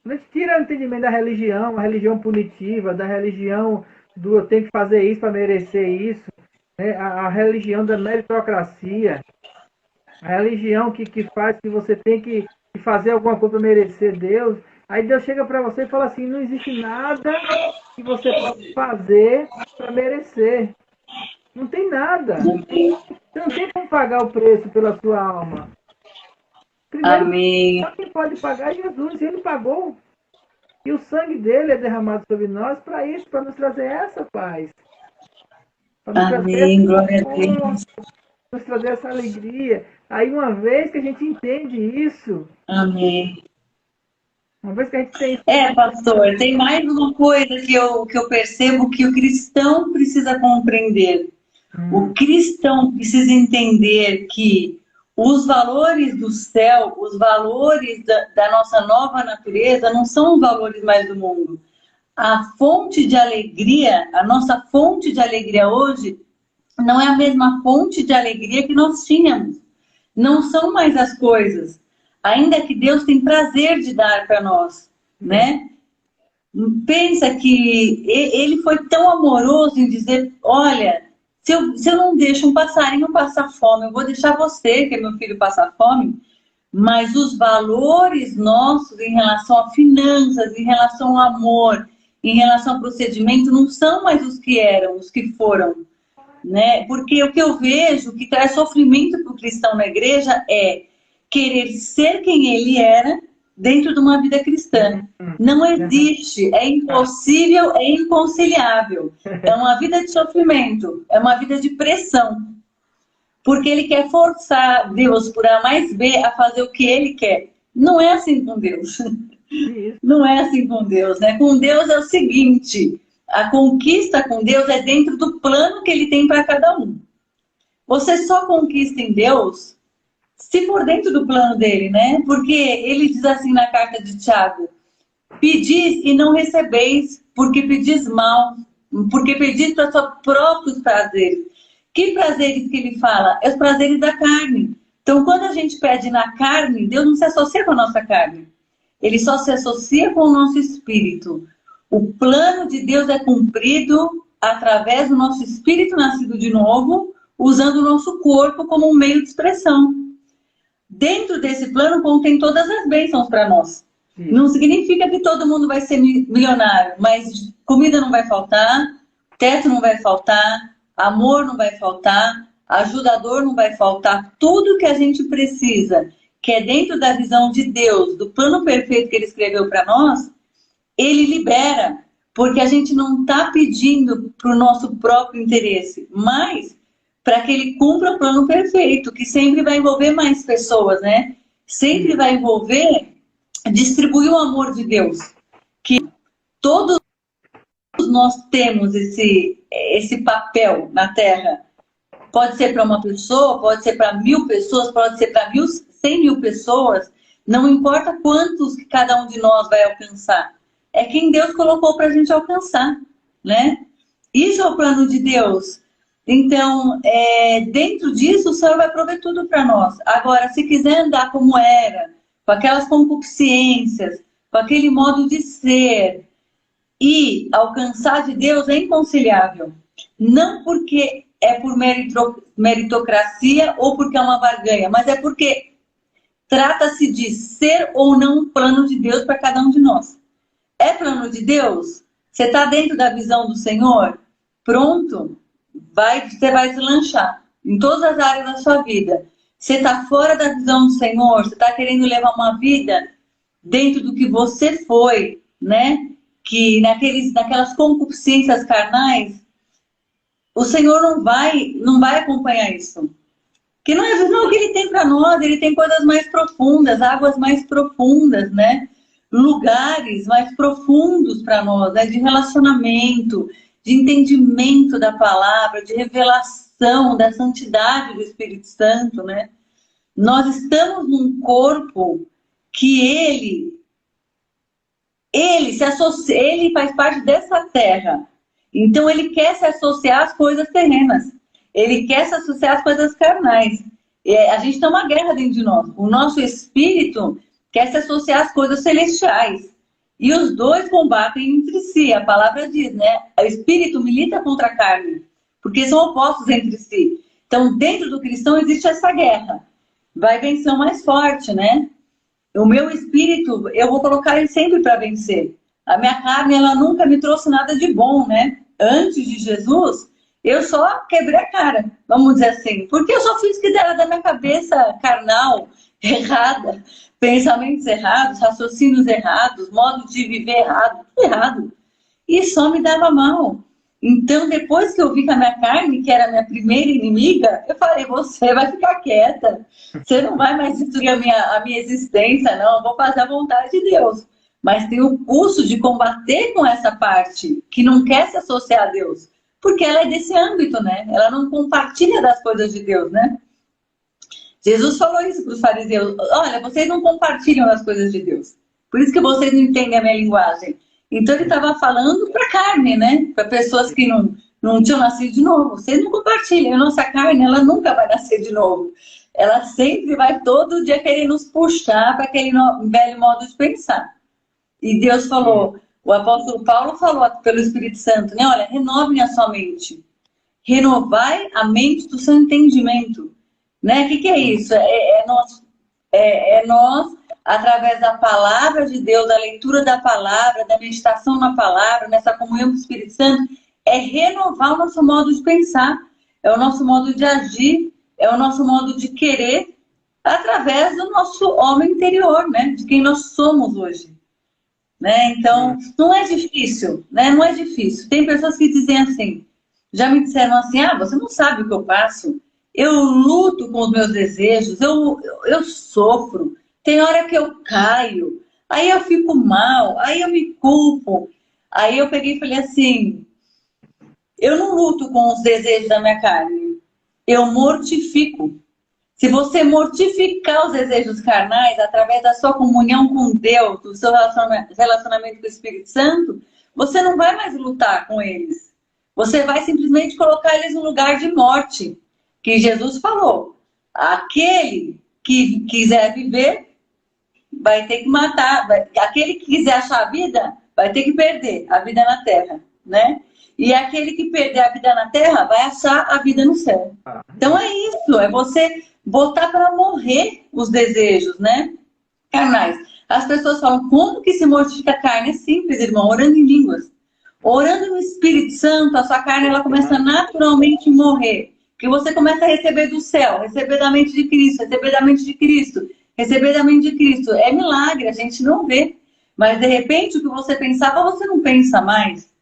A gente tira o entendimento da religião, a religião punitiva, da religião do eu tenho que fazer isso para merecer isso, né? A religião da meritocracia, a religião que faz que você tem que fazer alguma coisa para merecer Deus. Aí Deus chega para você e fala assim, não existe nada que você possa fazer para merecer. Não tem nada. Você não tem como pagar o preço pela sua alma. Primeiro, Amém. só quem pode pagar é Jesus. Ele pagou. E o sangue dele é derramado sobre nós para isso, para nos trazer essa paz. Para nos trazer esse Amém. Glória a conforto, Deus. nos trazer essa alegria. Aí uma vez que a gente entende isso, Amém. uma vez que a gente tem Pastor, tem mais uma coisa que eu percebo que o cristão precisa compreender. O cristão precisa entender que os valores do céu, os valores da nossa nova natureza, não são os valores mais do mundo. A fonte de alegria, a nossa fonte de alegria hoje, não é a mesma fonte de alegria que nós tínhamos. Não são mais as coisas. Ainda que Deus tem prazer de dar para nós, né? Pensa que ele foi tão amoroso em dizer, olha, se eu não deixo um passarinho passar fome, eu vou deixar você, que é meu filho, passar fome, mas os valores nossos em relação a finanças, em relação ao amor, em relação ao procedimento, não são mais os que eram, os que foram, né? Porque o que eu vejo que traz sofrimento para o cristão na igreja é querer ser quem ele era dentro de uma vida cristã. Não existe, é impossível, é inconciliável. É uma vida de sofrimento, é uma vida de pressão. Porque ele quer forçar Deus, por A mais B, a fazer o que ele quer. Não é assim com Deus. Isso. Não é assim com Deus, né? Com Deus é o seguinte, a conquista com Deus é dentro do plano que Ele tem para cada um. Você só conquista em Deus se for dentro do plano dele, né? Porque ele diz assim na carta de Tiago: pedis e não recebeis, porque pedis mal, porque pedis para seus próprios prazeres. Que prazeres que ele fala? É os prazeres da carne. Então, quando a gente pede na carne, Deus não se associa com a nossa carne. Ele só se associa com o nosso espírito. O plano de Deus é cumprido através do nosso espírito nascido de novo, usando o nosso corpo como um meio de expressão. Dentro desse plano contém todas as bênçãos para nós. Não significa que todo mundo vai ser milionário, mas comida não vai faltar, teto não vai faltar, amor não vai faltar, ajudador não vai faltar. Tudo que a gente precisa, que é dentro da visão de Deus, do plano perfeito que Ele escreveu para nós, Ele libera, porque a gente não está pedindo para o nosso próprio interesse, mas para que Ele cumpra o plano perfeito, que sempre vai envolver mais pessoas, né? Sempre vai envolver distribuir o amor de Deus, que todos nós temos esse papel na Terra. Pode ser para uma pessoa, pode ser para 1000 pessoas, pode ser para 100.000 pessoas, não importa quantos que cada um de nós vai alcançar. É quem Deus colocou para a gente alcançar, né? Isso é o plano de Deus. Então, dentro disso, o Senhor vai prover tudo para nós. Agora, se quiser andar como era, com aquelas concupiscências, com aquele modo de ser, e alcançar de Deus é inconciliável. Não porque é por meritocracia ou porque é uma barganha, mas é porque trata-se de ser ou não um plano de Deus para cada um de nós. É plano de Deus? Você está dentro da visão do Senhor? Pronto, você vai deslanchar em todas as áreas da sua vida. Você está fora da visão do Senhor? Você está querendo levar uma vida dentro do que você foi, né? Que naquelas concupiscências carnais, o Senhor não vai acompanhar isso. Que não é o que Ele tem para nós. Ele tem coisas mais profundas, águas mais profundas, né? Lugares mais profundos para nós, né? De relacionamento, de entendimento da palavra, de revelação da santidade do Espírito Santo, né? Nós estamos num corpo que ele se associa, ele faz parte dessa terra. Então ele quer se associar às coisas terrenas. Ele quer se associar às coisas carnais. A gente tem uma guerra dentro de nós. O nosso espírito quer se associar às coisas celestiais. E os dois combatem entre si. A palavra diz, né? O espírito milita contra a carne, porque são opostos entre si. Então, dentro do cristão existe essa guerra. Vai vencer o mais forte, né? O meu espírito, eu vou colocar ele sempre para vencer. A minha carne, ela nunca me trouxe nada de bom, né? Antes de Jesus, eu só quebrei a cara, vamos dizer assim. Porque eu só fiz o que era da minha cabeça carnal, errada, pensamentos errados, raciocínios errados, modo de viver errado, tudo errado. E só me dava mal. Então, depois que eu vi que a minha carne, que era a minha primeira inimiga, eu falei, você vai ficar quieta. Você não vai mais destruir a minha existência, não. Eu vou fazer a vontade de Deus. Mas tem o curso de combater com essa parte que não quer se associar a Deus. Porque ela é desse âmbito, né? Ela não compartilha das coisas de Deus, né? Jesus falou isso para os fariseus. Olha, vocês não compartilham das coisas de Deus. Por isso que vocês não entendem a minha linguagem. Então ele estava falando para a carne, né? Para pessoas que não tinham nascido de novo. Vocês não compartilham. A nossa carne, ela nunca vai nascer de novo. Ela sempre vai todo dia querer nos puxar para aquele velho modo de pensar. E Deus falou, o apóstolo Paulo falou pelo Espírito Santo, né? Olha, renovem a sua mente. Renovai a mente do seu entendimento. Né? O que é isso? Nós, através da palavra de Deus, da leitura da palavra, da meditação na palavra, nessa comunhão com o Espírito Santo, é renovar o nosso modo de pensar, é o nosso modo de agir, é o nosso modo de querer, através do nosso homem interior, né? De quem nós somos hoje. Né? Então, não é difícil, né? Não é difícil. Tem pessoas que dizem assim, já me disseram assim, você não sabe o que eu passo. Eu luto com os meus desejos, eu sofro. Tem hora que eu caio. Aí eu fico mal, aí eu me culpo. Aí eu peguei e falei assim: eu não luto com os desejos da minha carne, eu mortifico. Se você mortificar os desejos carnais através da sua comunhão com Deus, do seu relacionamento com o Espírito Santo, você não vai mais lutar com eles. Você vai simplesmente colocar eles no lugar de morte, que Jesus falou. Aquele que quiser viver vai ter que matar. Aquele que quiser achar a vida vai ter que perder a vida na terra, né? E aquele que perder a vida na terra vai achar a vida no céu. Então é isso, é você botar para morrer os desejos, né? Carnais. As pessoas falam, como que se mortifica a carne? É simples, irmão, orando em línguas. Orando no Espírito Santo, a sua carne ela começa naturalmente a morrer. Que você começa a receber do céu, receber da mente de Cristo, receber da mente de Cristo, receber da mente de Cristo. É milagre, a gente não vê. Mas de repente o que você pensava, você não pensa mais.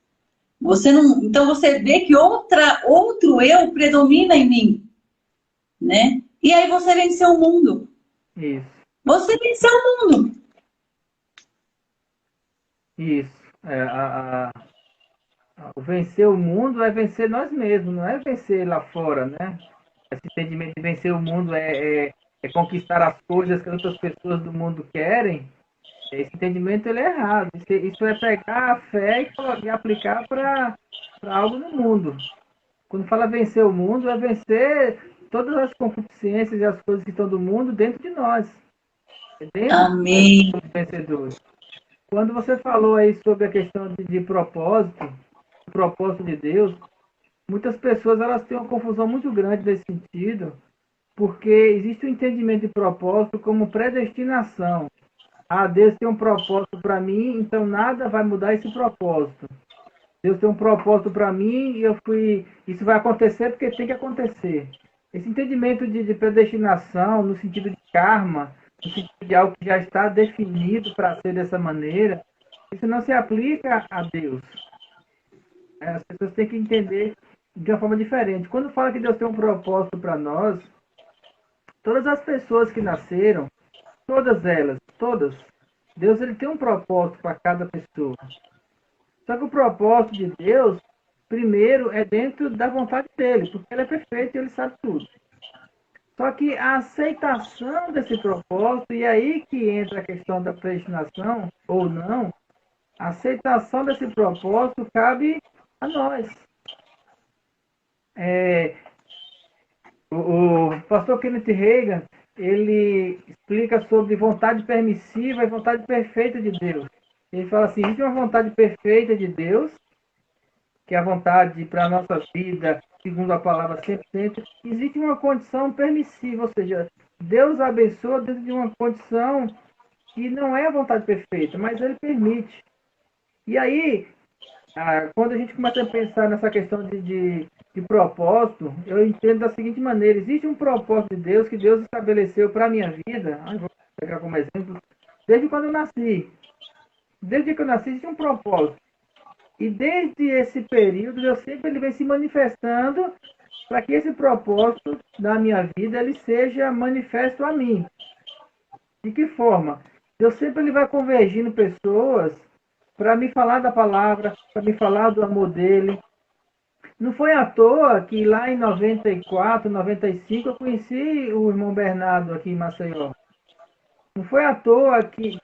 Você não, então você vê que outro eu predomina em mim, né? E aí você venceu o mundo. Isso. Você venceu o mundo. Isso. O vencer o mundo é vencer nós mesmos, não é vencer lá fora, né? Esse entendimento de vencer o mundo é conquistar as coisas que outras pessoas do mundo querem. Esse entendimento ele é errado. Isso é pegar a fé e aplicar para algo no mundo. Quando fala vencer o mundo, é vencer todas as concupiscências e as coisas que estão do mundo dentro de nós. Dentro Amém. dos vencedores. Quando você falou aí sobre a questão de propósito, o propósito de Deus, muitas pessoas elas têm uma confusão muito grande nesse sentido, porque existe o entendimento de propósito como predestinação. Ah, Deus tem um propósito para mim, então nada vai mudar esse propósito. Deus tem um propósito para mim e isso vai acontecer porque tem que acontecer. Esse entendimento de predestinação, no sentido de karma, no sentido de algo que já está definido para ser dessa maneira, isso não se aplica a Deus. As pessoas têm que entender de uma forma diferente. Quando fala que Deus tem um propósito para nós, todas as pessoas que nasceram, todas elas, todas, Deus ele tem um propósito para cada pessoa. Só que o propósito de Deus, primeiro, é dentro da vontade dele, porque ele é perfeito e ele sabe tudo. Só que a aceitação desse propósito, e aí que entra a questão da predestinação ou não, a aceitação desse propósito cabe a nós. O pastor Kenneth Reagan, ele explica sobre vontade permissiva e vontade perfeita de Deus. Ele fala assim, existe uma vontade perfeita de Deus, que é a vontade para a nossa vida, segundo a palavra 100%, existe uma condição permissiva, ou seja, Deus abençoa dentro de uma condição que não é a vontade perfeita, mas Ele permite. E aí, quando a gente começa a pensar nessa questão de propósito, eu entendo da seguinte maneira, existe um propósito de Deus que Deus estabeleceu para a minha vida, vou pegar como exemplo, desde quando eu nasci. Desde que eu nasci, existe um propósito. E desde esse período, Deus sempre ele vem se manifestando para que esse propósito da minha vida ele seja manifesto a mim. De que forma? Deus sempre ele vai convergindo pessoas para me falar da palavra, para me falar do amor dele. Não foi à toa que lá em 94, 95, eu conheci o irmão Bernardo aqui em Maceió. Não foi à toa que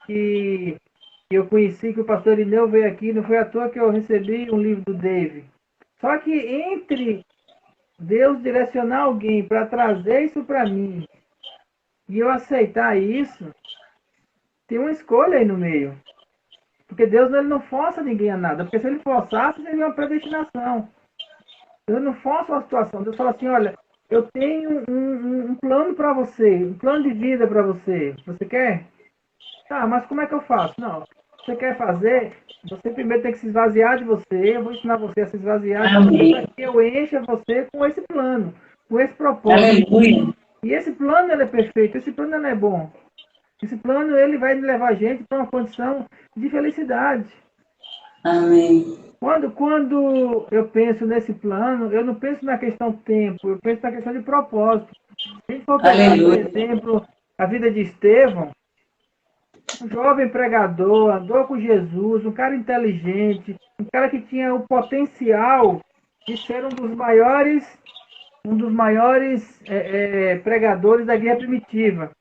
eu conheci, que o pastor Ineu veio aqui, não foi à toa que eu recebi um livro do Dave. Só que entre Deus direcionar alguém para trazer isso para mim e eu aceitar isso, tem uma escolha aí no meio. Porque Deus ele não força ninguém a nada, porque se ele forçasse, seria uma predestinação. Deus não força uma situação. Deus fala assim, olha, eu tenho um plano para você, um plano de vida para você. Você quer? Tá, mas como é que eu faço? Não. Você quer fazer? Você primeiro tem que se esvaziar de você. Eu vou ensinar você a se esvaziar de você para que eu encha você com esse plano, com esse propósito. Aleluia. E esse plano ele é perfeito, esse plano ele é bom. Esse plano ele vai levar a gente para uma condição de felicidade. Amém. Quando eu penso nesse plano, eu não penso na questão tempo, eu penso na questão de propósito. Se a gente for pegar, por exemplo, a vida de Estevão, Um jovem pregador, andou com Jesus, um cara inteligente, um cara que tinha o potencial de ser um dos maiores pregadores da igreja primitiva.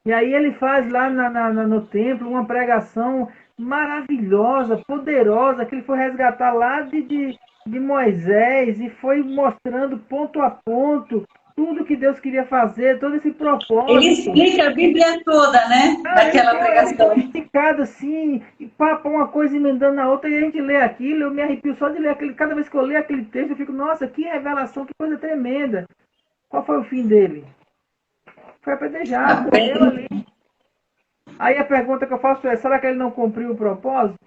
E aí ele faz lá no templo uma pregação maravilhosa, poderosa, que ele foi resgatar lá de Moisés e foi mostrando ponto a ponto tudo que Deus queria fazer, todo esse Ele propósito. explica a Bíblia toda, né? Cara, Naquela ele deu pregação. uma esticada assim, e papa uma coisa emendando na outra, e a gente lê aquilo, eu me arrepio só de ler aquele, cada vez que eu leio aquele texto, eu fico, nossa, que revelação, que coisa tremenda. Qual foi o fim dele? Foi apedrejado, morreu ali. Aí a pergunta que eu faço é, será que ele não cumpriu o propósito?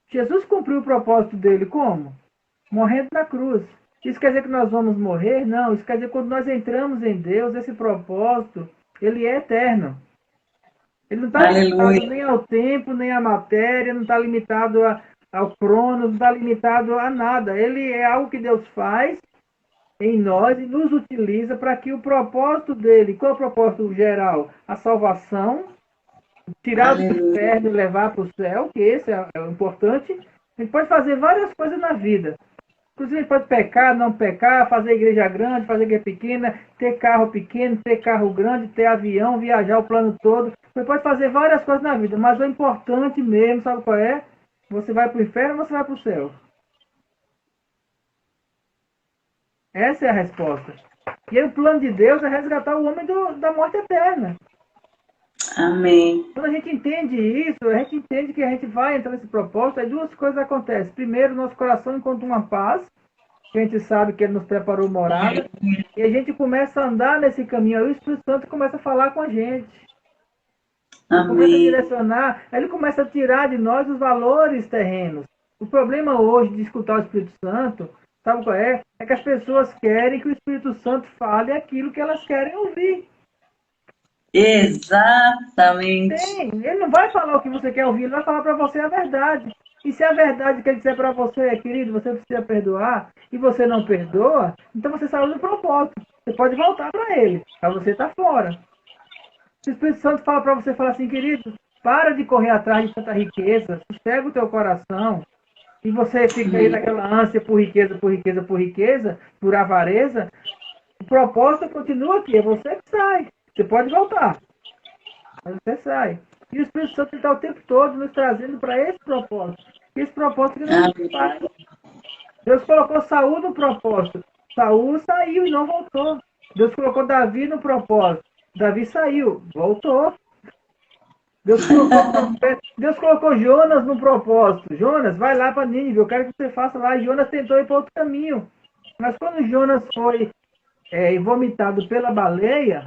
Jesus cumpriu o propósito dele como? Morrendo na cruz. Isso quer dizer que nós vamos morrer? Não, isso quer dizer que quando nós entramos em Deus, esse propósito, ele é eterno. Ele não está limitado Aleluia. nem ao tempo, nem à matéria, não está limitado ao cronos, não está limitado a nada. Ele é algo que Deus faz em nós e nos utiliza para que o propósito dele, qual é o propósito geral? A salvação, tirar do Aleluia. inferno e levar para o céu, que esse é o importante. A gente pode fazer várias coisas na vida. Inclusive, a gente pode pecar, não pecar, fazer igreja grande, fazer igreja pequena, ter carro pequeno, ter carro grande, ter avião, viajar o plano todo. Você pode fazer várias coisas na vida, mas o importante mesmo, sabe qual é? Você vai para o inferno ou você vai para o céu? Essa é a resposta. E aí, o plano de Deus é resgatar o homem da morte eterna. Amém. Quando a gente entende isso, a gente entende que a gente vai entrar nesse propósito, aí duas coisas acontecem. Primeiro, nosso coração encontra uma paz, que a gente sabe que ele nos preparou morada, e a gente começa a andar nesse caminho, aí o Espírito Santo começa a falar com a gente. Ele começa a Amém. direcionar, aí ele começa a tirar de nós os valores terrenos. O problema hoje de escutar o Espírito Santo, sabe qual é? É que as pessoas querem que o Espírito Santo fale aquilo que elas querem ouvir. Exatamente. Ele não vai falar o que você quer ouvir, ele vai falar para você a verdade. E se a verdade que ele disser para você é, querido, você precisa perdoar, e você não perdoa, então você saiu do propósito. Você pode voltar para ele, para você estar fora. Se o Espírito Santo fala para você, fala assim, querido, para de correr atrás de tanta riqueza, sossega o teu coração, e você fica aí naquela ânsia por riqueza, por riqueza, por riqueza, por avareza, o propósito continua aqui, é você que sai. Você pode voltar, mas você sai. E o Espírito Santo está o tempo todo nos trazendo para esse propósito. Esse propósito que não faz. Deus colocou Saul no propósito. Saul saiu e não voltou. Deus colocou Davi no propósito. Davi saiu, voltou. Deus colocou Jonas no propósito. Jonas, vai lá para Nínive, eu quero que você faça lá. E Jonas tentou ir para outro caminho. Mas quando Jonas foi vomitado pela baleia,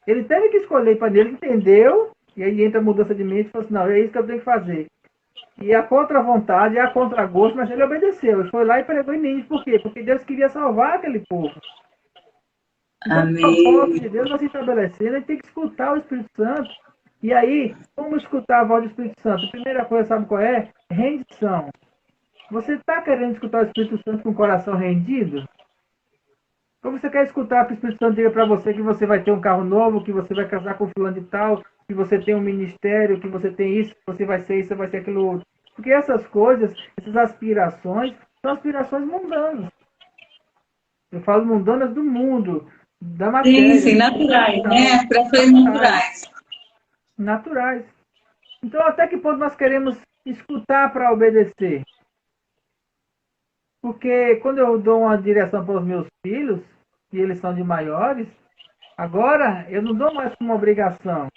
ele teve que escolher para ele, entendeu? E aí entra a mudança de mente e falou assim, não, é isso que eu tenho que fazer. E a contra-vontade, a contra-gosto, mas ele obedeceu. Ele foi lá e pregou em Nínive. Por quê? Porque Deus queria salvar aquele povo. Então, o propósito de Amém. Deus vai se estabelecendo, a gente tem que escutar o Espírito Santo. E aí, como escutar a voz do Espírito Santo? A primeira coisa, sabe qual é? Rendição. Você está querendo escutar o Espírito Santo com o coração rendido? Ou você quer escutar que o Espírito Santo diga para você que você vai ter um carro novo, que você vai casar com fulano de tal, que você tem um ministério, que você tem isso, que você vai ser isso, vai ser aquilo outro. Porque essas coisas, essas aspirações, são aspirações mundanas. Eu falo mundanas do mundo, da Sim, matéria, sim, da naturais, né? situação, Aspirações naturais, naturais. naturais. Então, até que ponto nós queremos escutar para obedecer? Porque quando eu dou uma direção para os meus filhos, e eles são de maiores, agora eu não dou mais como obrigação.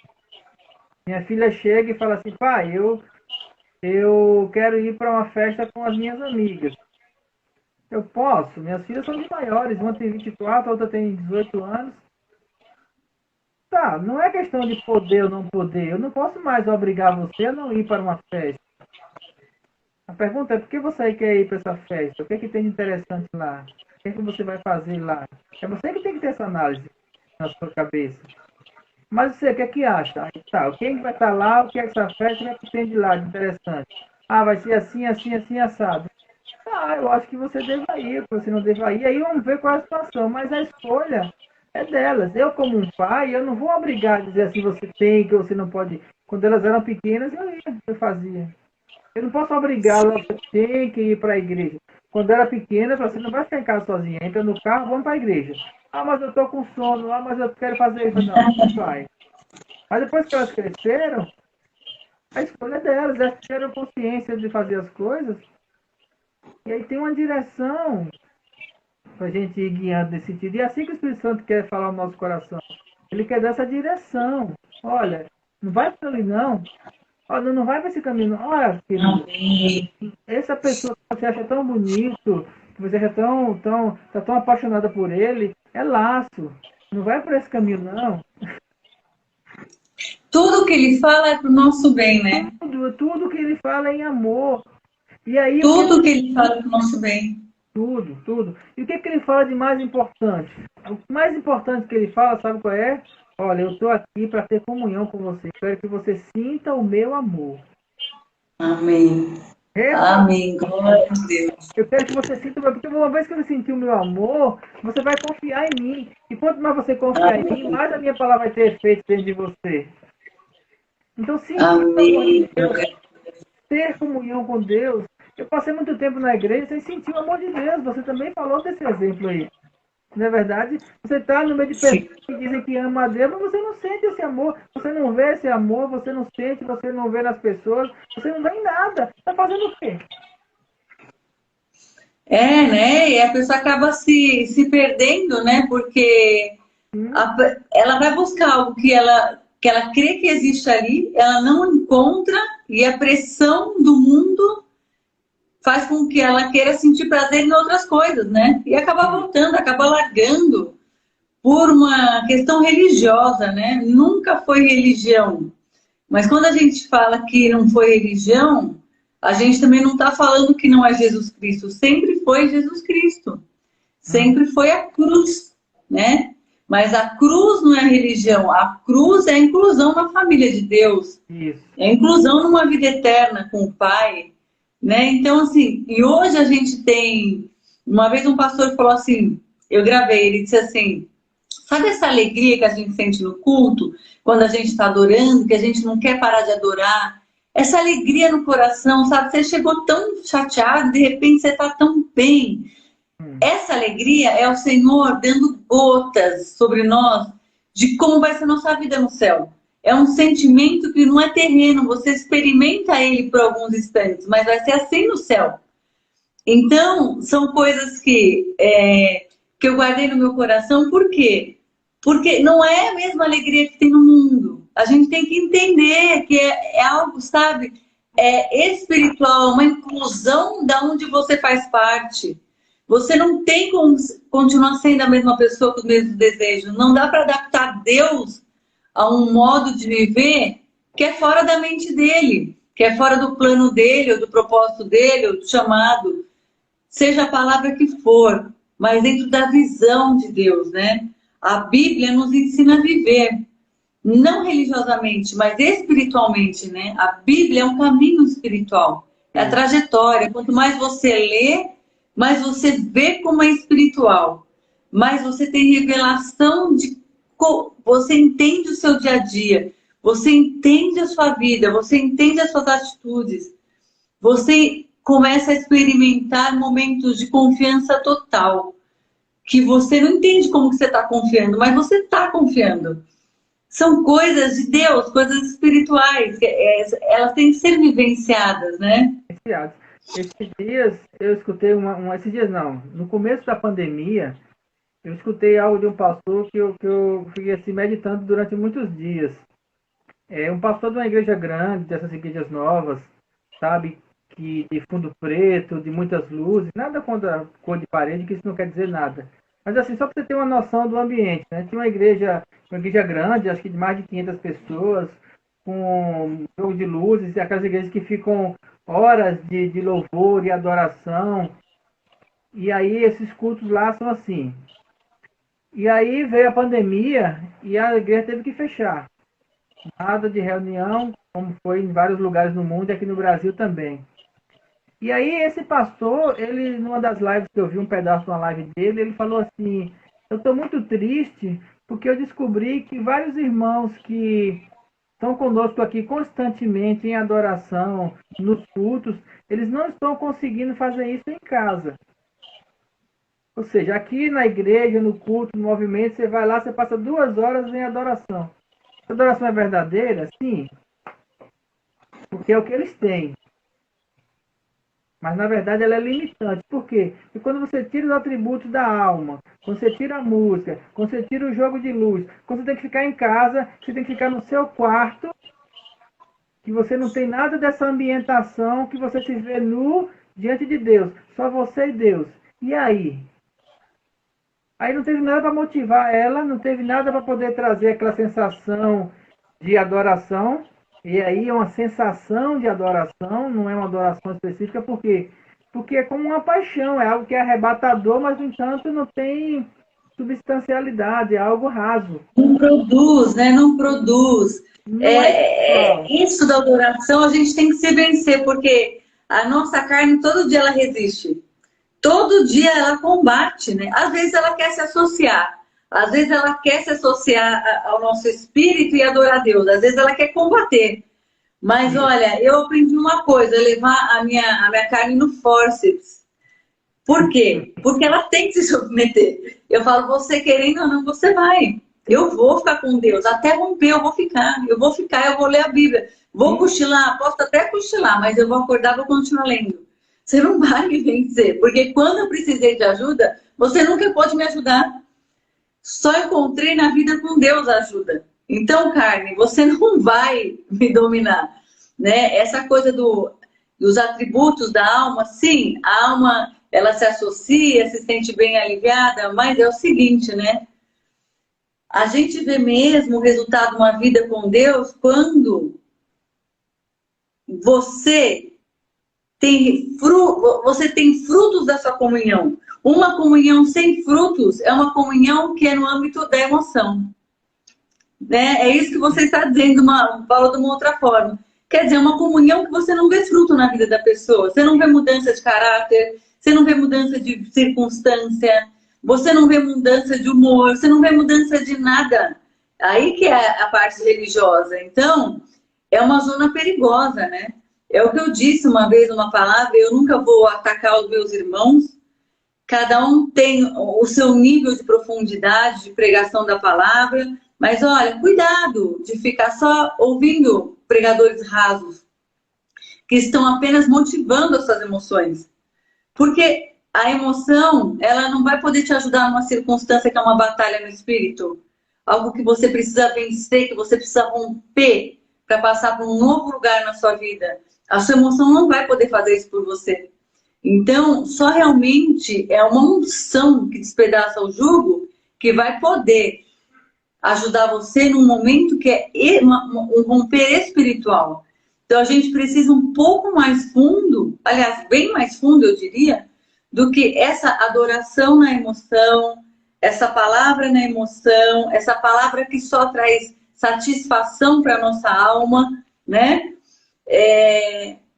Minha filha chega e fala assim, pai, eu quero ir para uma festa com as minhas amigas. Eu posso, minhas filhas são de maiores, uma tem 24, a outra tem 18 anos. Tá, não é questão de poder ou não poder. Eu não posso mais obrigar você a não ir para uma festa. A pergunta é por que você quer ir para essa festa? O que é que tem de interessante lá? O que é que você vai fazer lá? É você que tem que ter essa análise na sua cabeça. Mas você, o que é que acha? Aí, tá, quem vai estar lá, o que é essa festa, o que é que tem de lá de interessante? Ah, vai ser assim, assim, assim, assado. Ah, eu acho que você deva ir, que você não deva ir. Aí vamos ver qual é a situação. Mas a escolha é delas. Eu, como um pai, eu não vou obrigar a dizer assim, você tem, que você não pode. Quando elas eram pequenas, eu ia, eu fazia. Eu não posso obrigá-la, você tem que ir para a igreja. Quando era pequena, você não vai ficar em casa sozinha. Entra no carro, vamos para a igreja. Ah, mas eu estou com sono. Ah, mas eu quero fazer isso. Não, não vai. Mas depois que elas cresceram, a escolha é delas. Elas tiveram consciência de fazer as coisas. E aí tem uma direção para a gente ir guiando nesse sentido. E é assim que o Espírito Santo quer falar no nosso coração. Ele quer dar essa direção. Olha, não vai para ali não. Olha, não vai para esse caminho. Não. Olha, querido, Amém. essa pessoa que você acha tão bonito, que você acha tá tão apaixonada por ele, é laço. Não vai por esse caminho, não. Tudo que ele fala é para o nosso bem, né? Tudo que ele fala é em amor. E aí o que Tudo que ele fala é para o nosso bem. tudo. E o que ele fala de mais importante? O mais importante que ele fala, sabe qual é? Olha, eu estou aqui para ter comunhão com você. Quero que você sinta o meu amor. Amém. Essa, Amém. Glória a Deus. eu quero que você sinta o meu, porque uma vez que você sentir o meu amor, você vai confiar em mim. E quanto mais você confiar em mim, Amém. mais a minha palavra vai ter efeito dentro de você. Então, sentir o amor de Amém. Deus, ter comunhão com Deus. Eu passei muito tempo na igreja sem sentir o amor de Deus. Você também falou desse exemplo aí. Não é verdade? Você está no meio de pessoas Sim. que dizem que ama a Deus, mas você não sente esse amor. Você não vê esse amor, você não sente, você não vê nas pessoas, você não vê em nada. Está fazendo o quê? É, né? E a pessoa acaba se perdendo, né? Porque Hum? ela vai buscar algo que ela crê que existe ali, ela não encontra, e a pressão do mundo faz com que ela queira sentir prazer em outras coisas, né? E acaba voltando, acaba largando por uma questão religiosa, né? Nunca foi religião. Mas quando a gente fala que não foi religião, a gente também não está falando que não é Jesus Cristo. Sempre foi Jesus Cristo. Sempre foi a cruz, né? Mas a cruz não é religião. A cruz é a inclusão na família de Deus. Isso. É a inclusão numa vida eterna com o Pai, né? Então, assim, e hoje a gente tem... Uma vez um pastor falou assim, eu gravei, ele disse assim, sabe essa alegria que a gente sente no culto, quando a gente está adorando, que a gente não quer parar de adorar? Essa alegria no coração, sabe? Você chegou tão chateado, de repente você está tão bem. Essa alegria é o Senhor dando gotas sobre nós de como vai ser nossa vida no céu. É um sentimento que não é terreno, você experimenta ele por alguns instantes, mas vai ser assim no céu. Então, são coisas que eu guardei no meu coração, por quê? Porque não é a mesma alegria que tem no mundo. A gente tem que entender que é algo, sabe, espiritual, uma inclusão da onde você faz parte. Você não tem como continuar sendo a mesma pessoa com os mesmos desejos. Não dá para adaptar Deus a um modo de viver que é fora da mente dele, que é fora do plano dele, ou do propósito dele, ou do chamado, seja a palavra que for, mas dentro da visão de Deus, né? A Bíblia nos ensina a viver, não religiosamente, mas espiritualmente, né? A Bíblia é um caminho espiritual, é a trajetória. Quanto mais você lê, mais você vê como é espiritual, mais você tem revelação de você entende o seu dia a dia, você entende a sua vida, você entende as suas atitudes, você começa a experimentar momentos de confiança total, que você não entende como que você está confiando, mas você está confiando. São coisas de Deus, coisas espirituais, elas têm que ser vivenciadas, né? Esses dias eu escutei esses dias não, no começo da pandemia, eu escutei algo de um pastor que eu fiquei assim meditando durante muitos dias. É um pastor de uma igreja grande, dessas igrejas novas, sabe, que de fundo preto, de muitas luzes, nada contra a cor de parede, que isso não quer dizer nada. Mas assim, só para você ter uma noção do ambiente, né? Tinha uma igreja grande, acho que de mais de 500 pessoas, com um jogo de luzes, e aquelas igrejas que ficam horas de louvor e adoração. E aí esses cultos lá são assim. E aí veio a pandemia e a igreja teve que fechar. Nada de reunião, como foi em vários lugares no mundo e aqui no Brasil também. E aí esse pastor, ele numa das lives que eu vi um pedaço de uma live dele, ele falou assim, Eu estou muito triste porque eu descobri que vários irmãos que estão conosco aqui constantemente em adoração, nos cultos, eles não estão conseguindo fazer isso em casa. Ou seja, aqui na igreja, no culto, no movimento, você vai lá, você passa 2 horas em adoração. A adoração é verdadeira? Sim, porque é o que eles têm. Mas, na verdade, ela é limitante. Por quê? Porque quando você tira os atributos da alma, quando você tira a música, quando você tira o jogo de luz, quando você tem que ficar em casa, você tem que ficar no seu quarto, que você não tem nada dessa ambientação, que você se vê nu diante de Deus. Só você e Deus. E aí? Aí não teve nada para motivar ela, não teve nada para poder trazer aquela sensação de adoração. E aí é uma sensação de adoração, não é uma adoração específica, por quê? Porque é como uma paixão, é algo que é arrebatador, mas no entanto não tem substancialidade, é algo raso. Não produz, né? Não produz. Não é espiritual. Isso da adoração a gente tem que se vencer, porque a nossa carne todo dia ela resiste. Todo dia ela combate, né? Às vezes ela quer se associar. Às vezes ela quer se associar ao nosso espírito e adorar a Deus. Às vezes ela quer combater. Mas olha, eu aprendi uma coisa, levar a minha carne no fórceps. Por quê? Porque ela tem que se submeter. Eu falo, você querendo ou não, você vai. Eu vou ficar com Deus. Até romper, eu vou ficar. Eu vou ler a Bíblia. Vou cochilar, posso até cochilar, mas eu vou acordar, vou continuar lendo. Você não vai me vencer. Porque quando eu precisei de ajuda, você nunca pode me ajudar. Só encontrei na vida com Deus ajuda. Então, carne, você não vai me dominar. Né? Essa coisa dos atributos da alma, sim, a alma ela se associa, se sente bem aliviada, mas é o seguinte, né? A gente vê mesmo o resultado de uma vida com Deus quando você você tem frutos da sua comunhão. Uma comunhão sem frutos é uma comunhão que é no âmbito da emoção. Né? É isso que você está dizendo, falou de uma outra forma. Quer dizer, uma comunhão que você não vê fruto na vida da pessoa. Você não vê mudança de caráter, você não vê mudança de circunstância, você não vê mudança de humor, você não vê mudança de nada. Aí que é a parte religiosa. Então, é uma zona perigosa, né? É o que eu disse uma vez numa palavra, eu nunca vou atacar os meus irmãos. Cada um tem o seu nível de profundidade de pregação da palavra, mas olha, cuidado de ficar só ouvindo pregadores rasos, que estão apenas motivando as suas emoções. Porque a emoção, ela não vai poder te ajudar numa circunstância que é uma batalha no espírito. Algo que você precisa vencer, que você precisa romper para passar para um novo lugar na sua vida. A sua emoção não vai poder fazer isso por você. Então, só realmente é uma unção que despedaça o jugo que vai poder ajudar você num momento que é um romper espiritual. Então, a gente precisa um pouco mais fundo, aliás, bem mais fundo, eu diria, do que essa adoração na emoção, essa palavra na emoção, essa palavra que só traz satisfação para a nossa alma, né?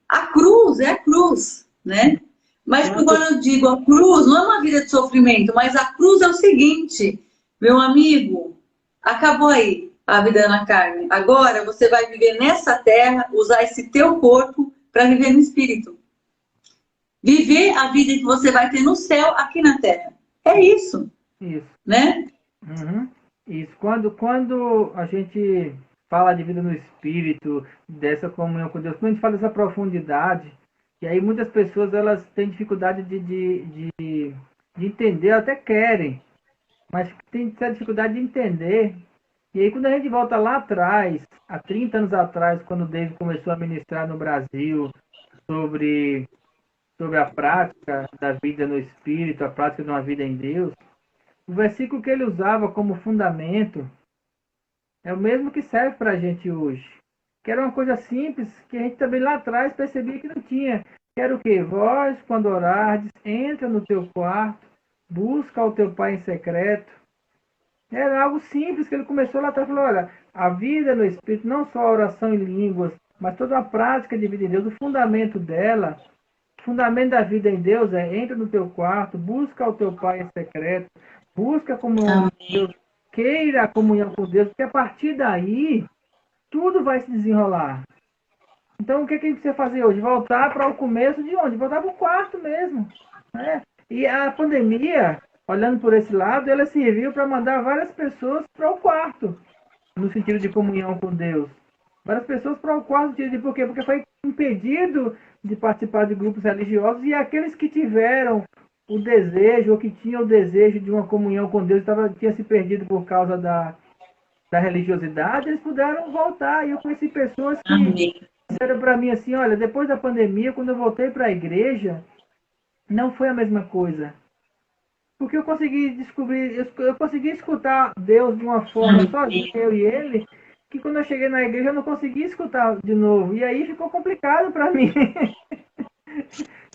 A cruz é a cruz, né? Mas quando eu digo a cruz, não é uma vida de sofrimento, mas a cruz é o seguinte, meu amigo, acabou aí a vida na carne. Agora você vai viver nessa terra, usar esse teu corpo para viver no espírito. Viver a vida que você vai ter no céu, aqui na terra. É isso. Isso. Né? Uhum. Isso. Quando a gente fala de vida no espírito, dessa comunhão com Deus, quando a gente fala dessa profundidade, e aí muitas pessoas elas têm dificuldade de entender, até querem, mas tem essa dificuldade de entender. E aí quando a gente volta lá atrás, há 30 anos atrás, quando o David começou a ministrar no Brasil sobre a prática da vida no Espírito, a prática de uma vida em Deus, o versículo que ele usava como fundamento é o mesmo que serve para a gente hoje. Que era uma coisa simples, que a gente também lá atrás percebia que não tinha. Que era o quê? Vós, quando orardes, entra no teu quarto, busca o teu Pai em secreto. Era algo simples que ele começou lá atrás. Falou, olha, a vida no Espírito, não só a oração em línguas, mas toda a prática de vida em Deus, o fundamento dela, o fundamento da vida em Deus é entra no teu quarto, busca o teu Pai em secreto. Busque a comunhão com Amém. Deus, queira a comunhão com Deus, porque a partir daí tudo vai se desenrolar. Então, o que a gente precisa fazer hoje? Voltar para o começo de onde? Voltar para o quarto mesmo. Né? E a pandemia, olhando por esse lado, ela serviu para mandar várias pessoas para o quarto, no sentido de comunhão com Deus. Várias pessoas para o quarto, por quê? Porque foi impedido de participar de grupos religiosos e aqueles que tiveram o desejo, ou que tinham o desejo de uma comunhão com Deus, tinha se perdido por causa da religiosidade, eles puderam voltar. E eu conheci pessoas que Amém. disseram para mim assim, olha, depois da pandemia, quando eu voltei para a igreja, não foi a mesma coisa. Porque eu consegui descobrir, eu consegui escutar Deus de uma forma sozinho, Amém. eu e ele, que quando eu cheguei na igreja eu não consegui escutar de novo. E aí ficou complicado para mim.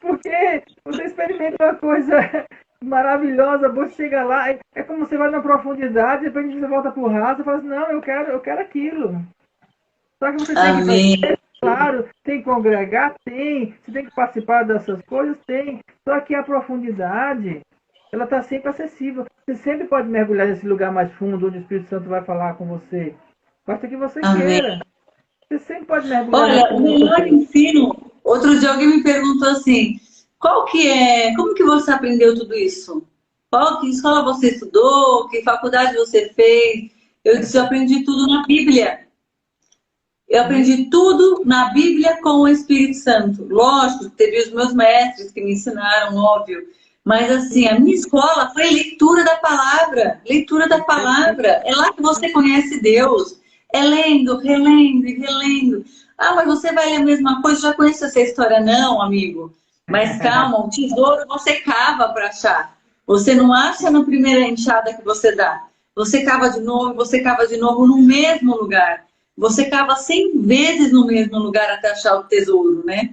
Porque você experimenta uma coisa maravilhosa, você chega lá, é como você vai na profundidade, depois você volta pro raso e fala assim, não, eu quero aquilo. Só que você tem que fazer, Amém. claro, tem que congregar, tem, você tem que participar dessas coisas, tem. Só que a profundidade, ela está sempre acessível. Você sempre pode mergulhar nesse lugar mais fundo, onde o Espírito Santo vai falar com você. Basta que você Amém. queira. Você sempre pode mergulhar na Olha, o comunhão com melhor Deus. ensino. Outro dia alguém me perguntou assim: qual que é, como que você aprendeu tudo isso? Qual que escola você estudou? Que faculdade você fez? Eu disse: eu aprendi tudo na Bíblia. Eu Amém? aprendi tudo na Bíblia com o Espírito Santo. Lógico, teve os meus mestres que me ensinaram, óbvio. Mas assim, a minha escola foi leitura da palavra. Leitura da palavra. É lá que você conhece Deus. É lendo, relendo e relendo. Ah, mas você vai ler a mesma coisa? Já conheço essa história, não, amigo. Mas calma, o tesouro você cava para achar. Você não acha na primeira enxada que você dá. Você cava de novo no mesmo lugar. Você cava 100 vezes no mesmo lugar até achar o tesouro, né?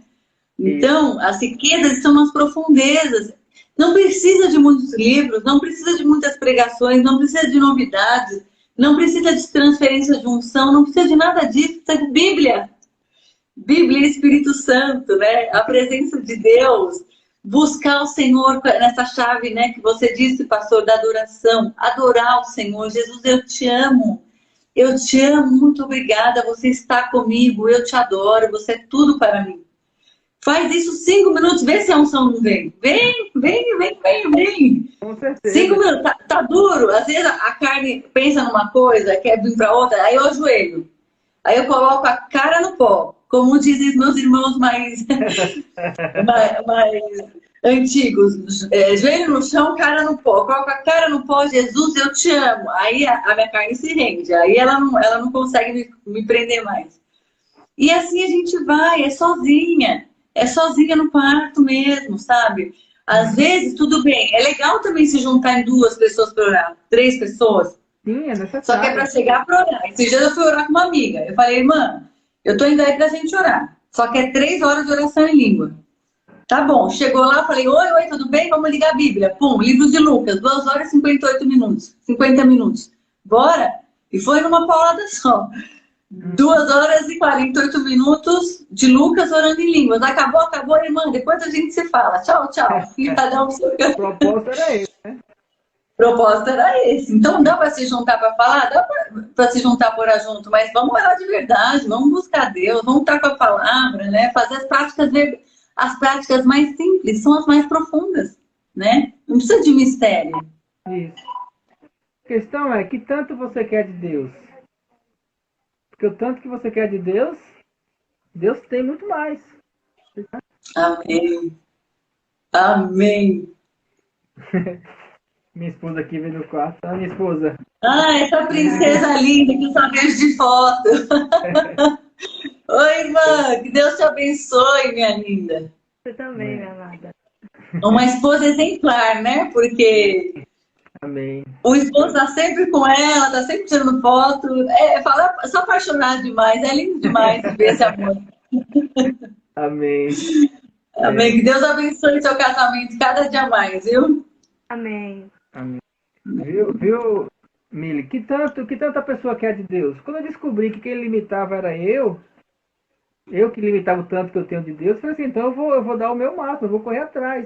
Isso. Então, as riquezas estão nas profundezas. Não precisa de muitos livros, não precisa de muitas pregações, não precisa de novidades, não precisa de transferência de unção, não precisa de nada disso, precisa de Bíblia. Bíblia e Espírito Santo, né? A presença de Deus. Buscar o Senhor nessa chave, né, que você disse, pastor, da adoração. Adorar o Senhor. Jesus, eu te amo. Eu te amo, muito obrigada. Você está comigo, eu te adoro, você é tudo para mim. Faz isso 5 minutos, vê se a unção não vem. Vem, vem, vem, vem, vem. Com 5 certeza. minutos, tá duro. Às vezes a carne pensa numa coisa, quer vir para outra, aí eu ajoelho. Aí eu coloco a cara no pó. Como dizem meus irmãos mais antigos, joelho no chão, cara no pó. Coloca a cara no pó, Jesus, eu te amo. Aí a minha carne se rende, aí ela não consegue me prender mais. E assim a gente vai, é sozinha no quarto mesmo, sabe? Às Uhum. vezes, tudo bem, é legal também se juntar em 2 pessoas para orar, 3 pessoas, Sim, é só que é para necessário. chegar para orar. Esses dias eu fui orar com uma amiga, eu falei, irmã, eu tô indo aí pra gente orar, só que é 3 horas de oração em língua. Tá bom, chegou lá, falei, oi, tudo bem? Vamos ligar a Bíblia. Pum, livro de Lucas, 2 horas e 58 minutos, 50 minutos. Bora? E foi numa paulada só. 2 horas e 48 minutos de Lucas orando em línguas. Acabou, irmã. Depois a gente se fala. Tchau, tchau. E cada um seu O propósito era esse. O propósito era esse. Então dá para se juntar para falar? Dá para se juntar por junto, mas vamos orar de verdade, vamos buscar Deus, vamos estar com a palavra, né? Fazer as práticas mais simples, são as mais profundas, né? Não precisa de mistério. Isso. A questão é, que tanto você quer de Deus? Porque o tanto que você quer de Deus, Deus tem muito mais. Amém. Amém. Minha esposa aqui veio no quarto. Ah, minha esposa. Ah, essa princesa linda que eu só vejo de foto. Oi, irmã, que Deus te abençoe, minha linda. Você também, minha Amém. amada. Uma esposa exemplar, né? Porque Amém. o esposo tá sempre com ela, tá sempre tirando foto. Só apaixonado demais, é lindo demais ver esse amor. Amém. Amém. Que Deus abençoe seu casamento cada dia mais, viu? Amém. Amém. Viu, Mili? Que tanta pessoa quer de Deus? Quando eu descobri que quem limitava era eu que limitava o tanto que eu tenho de Deus, eu falei assim, então eu vou dar o meu máximo, eu vou correr atrás.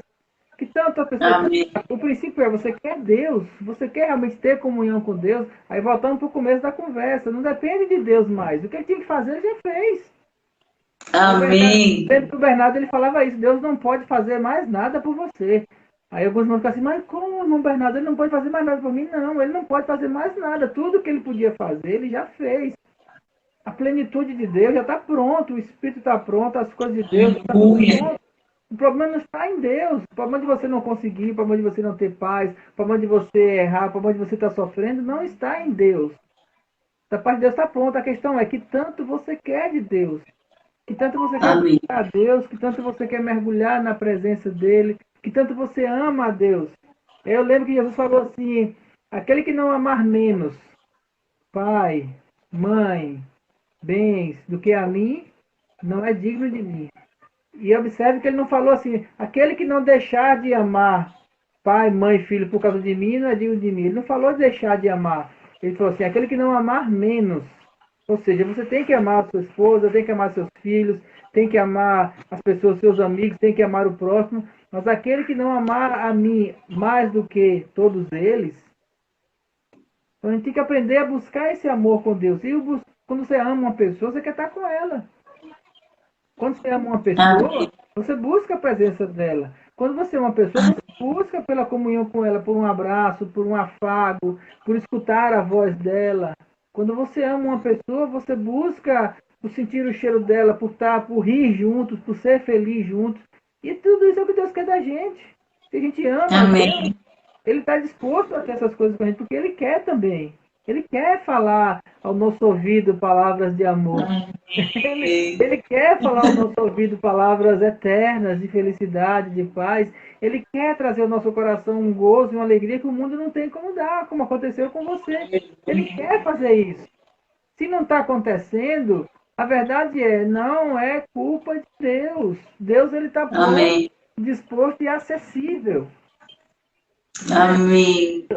Que tanto a pessoa... Amém. O princípio é, você quer Deus, você quer realmente ter comunhão com Deus, aí voltando para o começo da conversa, não depende de Deus mais. O que ele tinha que fazer, ele já fez. Amém. O Bernardo, ele falava isso, Deus não pode fazer mais nada por você. Aí alguns irmãos ficam assim, mas como, irmão Bernardo, ele não pode fazer mais nada por mim? Não, ele não pode fazer mais nada. Tudo que ele podia fazer, ele já fez. A plenitude de Deus já está pronto, o Espírito está pronto, as coisas de Deus estão prontas. O problema não está em Deus. O problema de você não conseguir, o problema de você não ter paz, o problema de você errar, o problema de você estar sofrendo, não está em Deus. A parte de Deus está pronta. A questão é que tanto você quer de Deus, que tanto você quer buscar a Deus, que tanto você quer mergulhar na presença dEle, que tanto você ama a Deus. Eu lembro que Jesus falou assim, aquele que não amar menos pai, mãe, bens do que a mim, não é digno de mim. E observe que ele não falou assim, aquele que não deixar de amar pai, mãe, filho por causa de mim, não é digno de mim. Ele não falou de deixar de amar. Ele falou assim, aquele que não amar menos. Ou seja, você tem que amar a sua esposa, tem que amar seus filhos, tem que amar as pessoas, seus amigos, tem que amar o próximo. Mas aquele que não amar a mim mais do que todos eles, então a gente tem que aprender a buscar esse amor com Deus. E quando você ama uma pessoa, você quer estar com ela. Quando você ama uma pessoa, você busca a presença dela. Quando você ama uma pessoa, você busca pela comunhão com ela, por um abraço, por um afago, por escutar a voz dela. Quando você ama uma pessoa, você busca por sentir o cheiro dela, por rir juntos, por ser feliz juntos. E tudo isso é o que Deus quer da gente. Se a gente ama Deus, Ele está disposto a ter essas coisas com a gente, porque Ele quer também. Ele quer falar ao nosso ouvido palavras de amor. Ele quer falar ao nosso ouvido palavras eternas de felicidade, de paz. Ele quer trazer ao nosso coração um gozo e uma alegria que o mundo não tem como dar, como aconteceu com você. Ele quer fazer isso. Se não está acontecendo, a verdade é, não é culpa de Deus. Deus ele está pronto, disposto e acessível. Amém.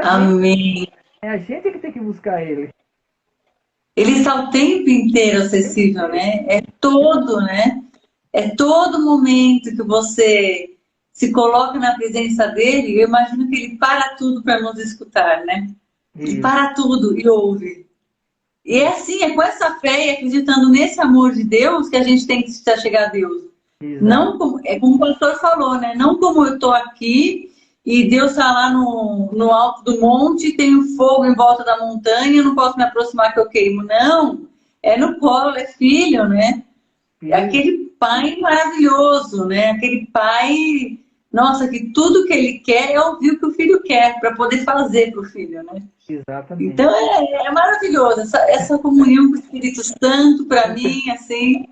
Amém. É a gente que tem que buscar Ele. Ele está o tempo inteiro acessível, né? É todo, né? É todo momento que você se coloca na presença dele, eu imagino que ele para tudo para nos escutar, né? Ele para tudo e ouve. E é assim, é com essa fé e acreditando nesse amor de Deus que a gente tem que se chegar a Deus. Não como, é como o pastor falou, né? Não como eu estou aqui e Deus está lá no alto do monte, tem um fogo em volta da montanha, eu não posso me aproximar que eu queimo. Não, é no colo, é filho, né? É aquele pai maravilhoso, né? Aquele pai, nossa, que tudo que ele quer é ouvir o que o filho quer, para poder fazer para o filho, né? Exatamente. Então é maravilhoso, essa comunhão com o Espírito Santo, para mim, assim,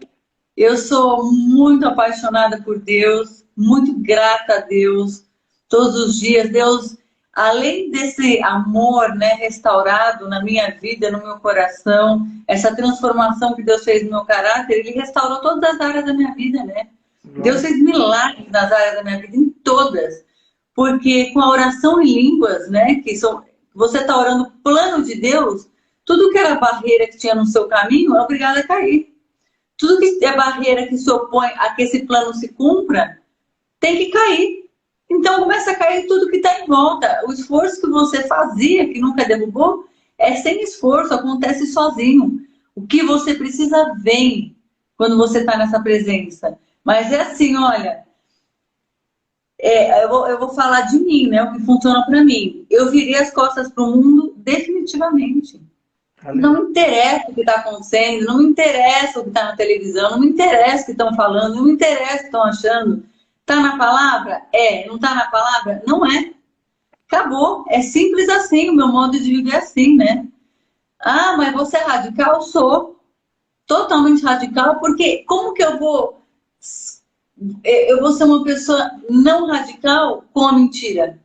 eu sou muito apaixonada por Deus, muito grata a Deus. Todos os dias, Deus, além desse amor, né, restaurado na minha vida, no meu coração, essa transformação que Deus fez no meu caráter, Ele restaurou todas as áreas da minha vida, né? Deus fez milagres nas áreas da minha vida, em todas. Porque com a oração em línguas, né, você está orando o plano de Deus, tudo que era barreira que tinha no seu caminho é obrigado a cair. Tudo que é barreira que se opõe a que esse plano se cumpra, tem que cair. Então começa a cair tudo que está em volta. O esforço que você fazia, que nunca derrubou, é sem esforço, acontece sozinho. O que você precisa vem quando você está nessa presença. Mas é assim, olha, eu vou falar de mim, né? O que funciona para mim. Eu virei as costas para o mundo definitivamente. Não me interessa o que está acontecendo, não me interessa o que está na televisão, não me interessa o que estão falando, não me interessa o que estão achando. Está na palavra? É. Não está na palavra? Não é. Acabou. É simples assim, o meu modo de viver é assim, né? Ah, mas você é radical? Sou. Totalmente radical, porque como que eu vou ser uma pessoa não radical com a mentira?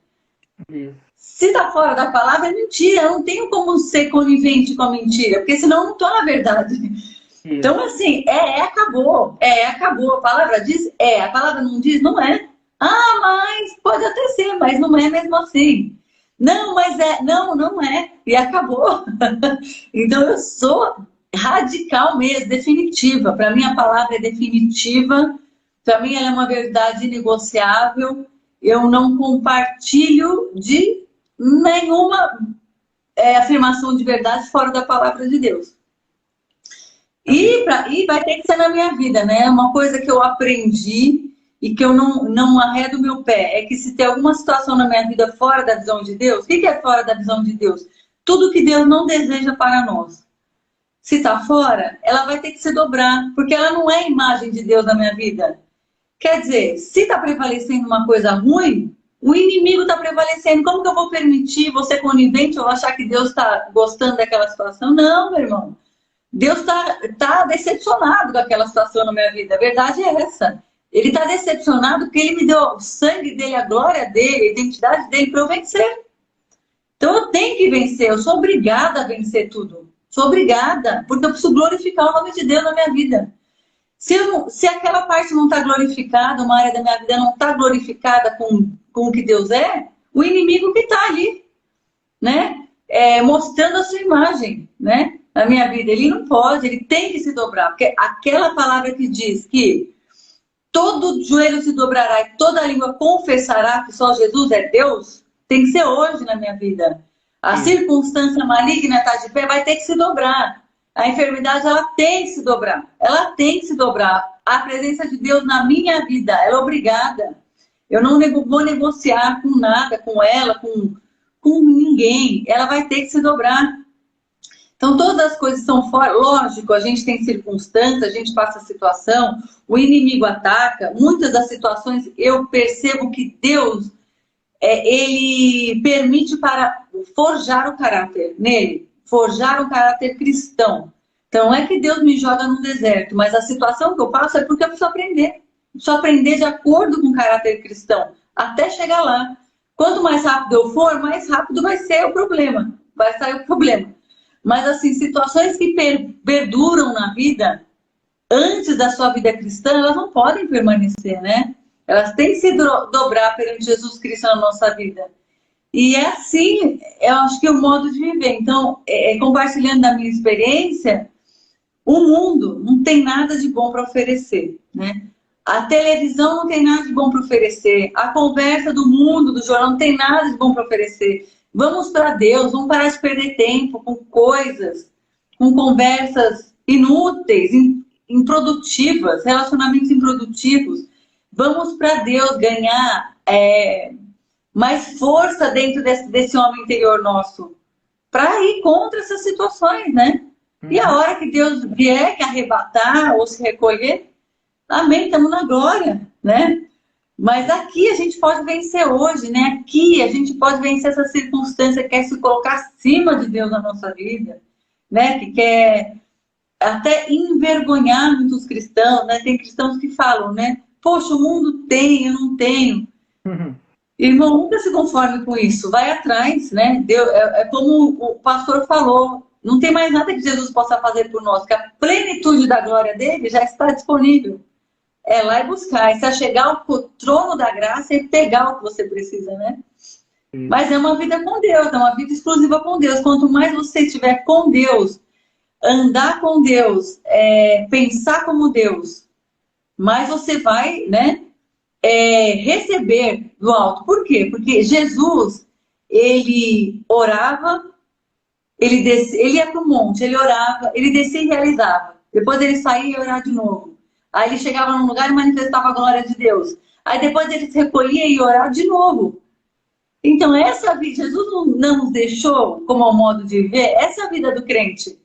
Isso. Se está fora da palavra, é mentira. Eu não tenho como ser conivente com a mentira, porque senão eu não estou na verdade. Então, assim, acabou. Acabou. A palavra diz, a palavra não diz, não é. Ah, mas pode até ser, mas não é mesmo assim. Não, mas não é. E acabou. Então, eu sou radical mesmo, definitiva. Para mim, a palavra é definitiva. Para mim, ela é uma verdade inegociável. eu não compartilho de nenhuma afirmação de verdade fora da palavra de Deus. E vai ter que ser na minha vida, né? Uma coisa que eu aprendi e que eu não arredo o meu pé é que se tem alguma situação na minha vida fora da visão de Deus, o que é fora da visão de Deus? Tudo que Deus não deseja para nós. Se está fora, ela vai ter que se dobrar, porque ela não é imagem de Deus na minha vida. Quer dizer, se está prevalecendo uma coisa ruim, o inimigo está prevalecendo. Como que eu vou permitir você conivente ou achar que Deus está gostando daquela situação? Não, meu irmão. Deus tá decepcionado com aquela situação na minha vida. A verdade é essa. Ele está decepcionado porque ele me deu o sangue dele, a glória dele, a identidade dele para eu vencer. Então eu tenho que vencer. Eu sou obrigada a vencer tudo. Sou obrigada, porque eu preciso glorificar o nome de Deus na minha vida. Se aquela parte não está glorificada, uma área da minha vida não está glorificada com o que Deus é, o inimigo que está ali, né? Mostrando a sua imagem, né? Na minha vida. Ele não pode, ele tem que se dobrar. Porque aquela palavra que diz que todo joelho se dobrará e toda língua confessará que só Jesus é Deus, tem que ser hoje na minha vida. A circunstância maligna está de pé, vai ter que se dobrar. A enfermidade, ela tem que se dobrar. Ela tem que se dobrar. A presença de Deus na minha vida, ela é obrigada. Eu não vou negociar com nada, com ela, com ninguém. Ela vai ter que se dobrar. Então, todas as coisas são fora. Lógico, a gente tem circunstâncias, a gente passa situação, o inimigo ataca. Muitas das situações eu percebo que Deus, ele permite para forjar o caráter nele, forjar o caráter cristão. Então, não é que Deus me joga no deserto, mas a situação que eu passo é porque eu preciso aprender. Preciso aprender de acordo com o caráter cristão, até chegar lá. Quanto mais rápido eu for, mais rápido vai ser o problema. Vai sair o problema. Mas, assim, situações que perduram na vida, antes da sua vida cristã, elas não podem permanecer, né? Elas têm que se dobrar perante Jesus Cristo na nossa vida. E é assim, eu acho que é o modo de viver. Então, compartilhando da minha experiência, o mundo não tem nada de bom para oferecer, né? A televisão não tem nada de bom para oferecer. A conversa do mundo, do jornal, não tem nada de bom para oferecer. Vamos para Deus, vamos parar de perder tempo com coisas, com conversas inúteis, improdutivas, relacionamentos improdutivos. Vamos para Deus ganhar mais força dentro desse homem interior nosso, para ir contra essas situações, né? E a hora que Deus vier que arrebatar ou se recolher, amém, estamos na glória, né? Mas aqui a gente pode vencer hoje, né? Aqui a gente pode vencer essa circunstância que quer se colocar acima de Deus na nossa vida, né? Que quer até envergonhar muitos cristãos, né? Tem cristãos que falam, né? Poxa, o mundo tem, eu não tenho. Irmão, nunca se conforme com isso. Vai atrás, né? Deus, como o pastor falou, não tem mais nada que Jesus possa fazer por nós, que a plenitude da glória dele já está disponível. É lá e buscar, é se chegar ao trono da graça e pegar o que você precisa, né? Mas é uma vida com Deus, é uma vida exclusiva com Deus. Quanto mais você estiver com Deus, andar com Deus, pensar como Deus, mais você vai, né, receber do alto. Por quê? Porque Jesus, ele orava, ele ia para o monte, ele orava, ele descia e realizava. Depois ele saía e ia orar de novo. Aí ele chegava num lugar e manifestava a glória de Deus. Aí depois ele se recolhia e ia orar de novo. Então essa vida, Jesus não nos deixou como ao modo de viver, essa é a vida do crente.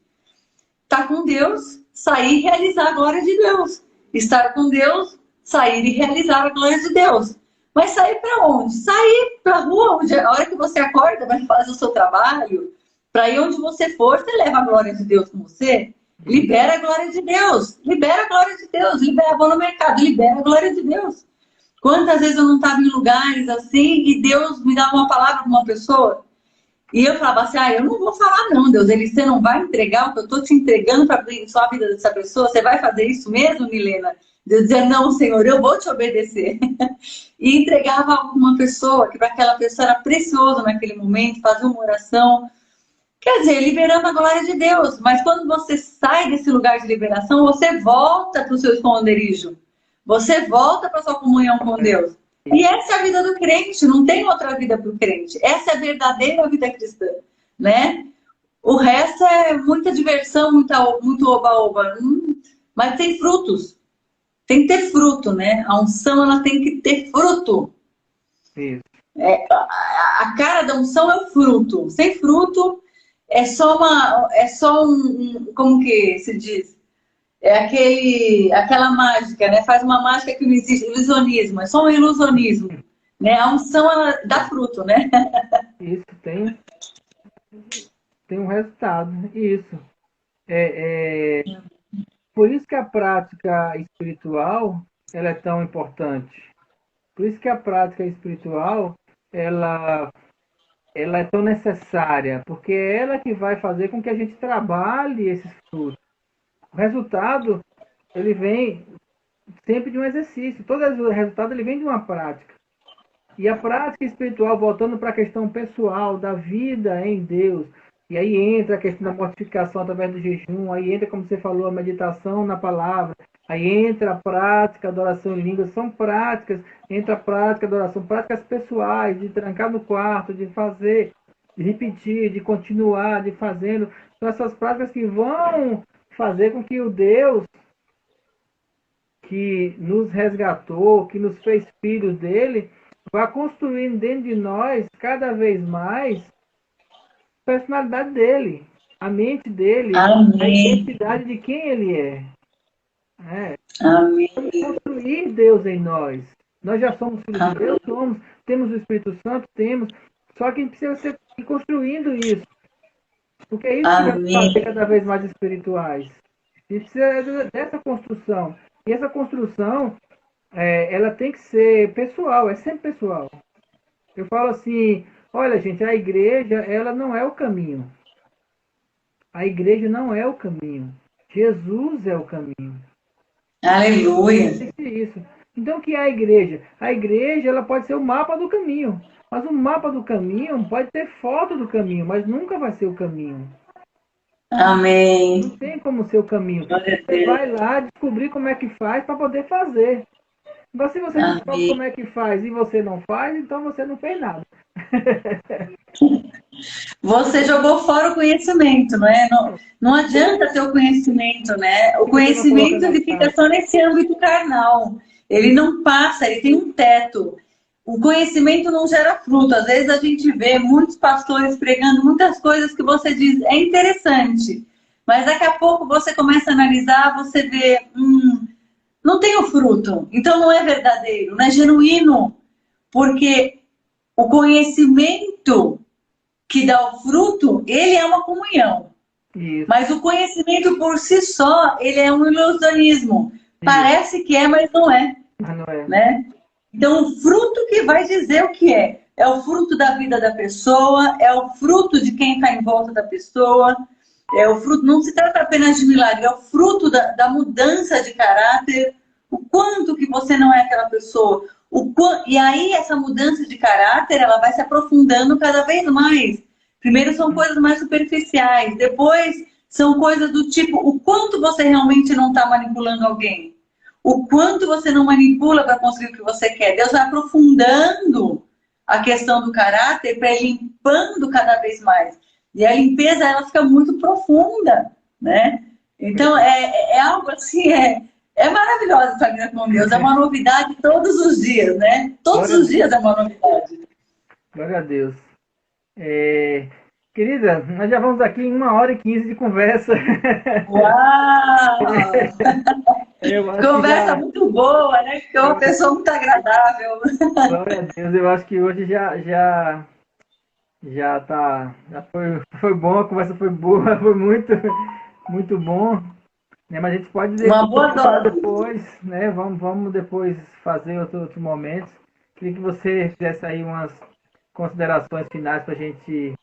Estar com Deus, sair e realizar a glória de Deus. Estar com Deus, sair e realizar a glória de Deus. Mas sair para onde? Sair para a rua, onde a hora que você acorda, vai fazer o seu trabalho. Para ir onde você for, você leva a glória de Deus com você. Libera a glória de Deus. Libera a glória de Deus. Libera, vou no mercado, libera a glória de Deus. Quantas vezes eu não estava em lugares assim e Deus me dava uma palavra para uma pessoa e eu falava assim, eu não vou falar não, Deus. Você não vai entregar o que eu estou te entregando para abençoar a vida dessa pessoa? Você vai fazer isso mesmo, Milena? Deus dizia, não, Senhor, eu vou te obedecer. E entregava algo para uma pessoa, que para aquela pessoa era precioso naquele momento, fazia uma oração. Quer dizer, liberando a glória de Deus. Mas quando você sai desse lugar de liberação, você volta para o seu esconderijo. Você volta para a sua comunhão com Deus. E essa é a vida do crente, não tem outra vida para o crente. Essa é a verdadeira vida cristã, né? O resto é muita diversão, muito oba-oba. Mas tem frutos. Tem que ter fruto, né? A unção, ela tem que ter fruto. Isso. A cara da unção é o fruto. Sem fruto, é só como que se diz? Aquela mágica, né? Faz uma mágica que não existe, ilusionismo. É só um ilusionismo. Né? A unção, ela dá fruto, né? Isso tem um resultado. Isso. Por isso que a prática espiritual ela é tão importante. Por isso que a prática espiritual ela é tão necessária, porque é ela que vai fazer com que a gente trabalhe esses frutos. O resultado ele vem sempre de um exercício. Todo o resultado ele vem de uma prática. E a prática espiritual, voltando para a questão pessoal da vida em Deus, e aí entra a questão da mortificação através do jejum, aí entra, como você falou, a meditação na palavra, aí entra a prática da oração em línguas, são práticas, entra a prática da oração, práticas pessoais, de trancar no quarto, de fazer, de repetir, de continuar, de fazendo. São essas práticas que vão fazer com que o Deus que nos resgatou, que nos fez filhos dele, vá construindo dentro de nós cada vez mais a personalidade dele, a mente dele, Amém. a identidade de quem ele é. Amém. Construir Deus em nós. Nós já somos filhos de Deus, temos o Espírito Santo, temos, só que a gente precisa ir construindo isso. Porque é isso que vai nos fazer cada vez mais espirituais. A gente precisa dessa construção. E essa construção, ela tem que ser pessoal, é sempre pessoal. Eu falo assim, olha gente, a igreja, ela não é o caminho. A igreja não é o caminho. Jesus é o caminho. Aleluia. Tem que ser isso. Então, o que é a igreja? A igreja, ela pode ser o mapa do caminho. Mas o mapa do caminho pode ter foto do caminho, mas nunca vai ser o caminho. Amém. Não tem como ser o caminho. Você vai lá descobrir como é que faz para poder fazer. Mas se você descobre como é que faz e você não faz, então você não fez nada. Você jogou fora o conhecimento, não é? Não adianta ter o conhecimento, né? O conhecimento ele fica só nesse âmbito carnal. Ele não passa, ele tem um teto. O conhecimento não gera fruto. Às vezes a gente vê muitos pastores pregando muitas coisas que você diz, é interessante. Mas daqui a pouco você começa a analisar, você vê, não tem o fruto. Então não é verdadeiro, não é genuíno. Porque o conhecimento que dá o fruto, ele é uma comunhão. Isso. Mas o conhecimento por si só, ele é um ilusionismo. Isso. Parece que é, mas não é. Mas não é. Né? Então, o fruto que vai dizer o que é. É o fruto da vida da pessoa, é o fruto de quem está em volta da pessoa, é o fruto, não se trata apenas de milagre, é o fruto da mudança de caráter, o quanto que você não é aquela pessoa. E aí, essa mudança de caráter, ela vai se aprofundando cada vez mais. Primeiro são coisas mais superficiais, depois são coisas do tipo, o quanto você realmente não está manipulando alguém. O quanto você não manipula para conseguir o que você quer. Deus vai aprofundando a questão do caráter para ir limpando cada vez mais. E a limpeza, ela fica muito profunda, né? Então, é algo assim, é maravilhosa essa vida com Deus. É uma novidade todos os dias, né? Todos os dias é uma novidade. Glória a Deus. Querida, nós já vamos aqui em 1h15 de conversa. Uau! Conversa muito boa, né? Porque é uma pessoa muito agradável. Glória a Deus, eu acho que hoje já foi bom, a conversa foi boa, foi muito bom. Né? Mas a gente pode uma boa dose depois, né? Vamos depois fazer outro momento. Queria que você fizesse aí umas considerações finais para a gente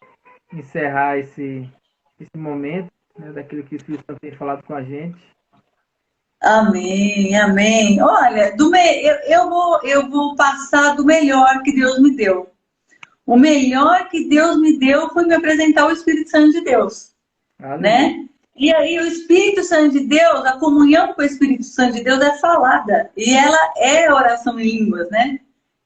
encerrar esse momento, né? Daquilo que o Espírito Santo tem falado com a gente. Amém, amém. Olha, eu vou passar do melhor que Deus me deu. O melhor que Deus me deu foi me apresentar o Espírito Santo de Deus, né? E aí o Espírito Santo de Deus, a comunhão com o Espírito Santo de Deus é falada. E ela é oração em línguas, né?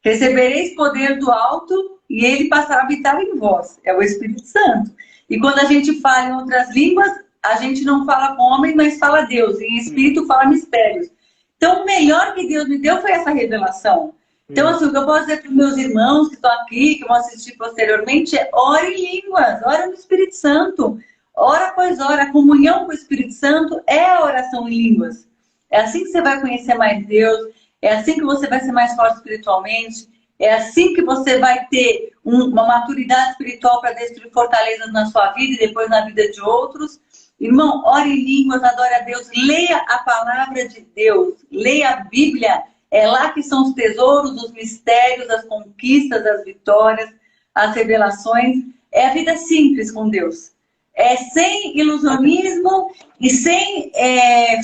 Recebereis poder do alto e ele passará a habitar em vós. É o Espírito Santo. E quando a gente fala em outras línguas, a gente não fala com homem, mas fala Deus. Em espírito fala mistérios. Então, o melhor que Deus me deu foi essa revelação. Então, assim, o que eu posso dizer para os meus irmãos que estão aqui, que vão assistir posteriormente, é ore em línguas, ore no Espírito Santo. Hora após hora, a comunhão com o Espírito Santo é a oração em línguas. É assim que você vai conhecer mais Deus, é assim que você vai ser mais forte espiritualmente, é assim que você vai ter uma maturidade espiritual para destruir fortalezas na sua vida e depois na vida de outros. Irmão, ore em línguas, adore a Deus, leia a palavra de Deus, leia a Bíblia. É lá que são os tesouros, os mistérios, as conquistas, as vitórias, as revelações. É a vida simples com Deus. É sem ilusionismo e sem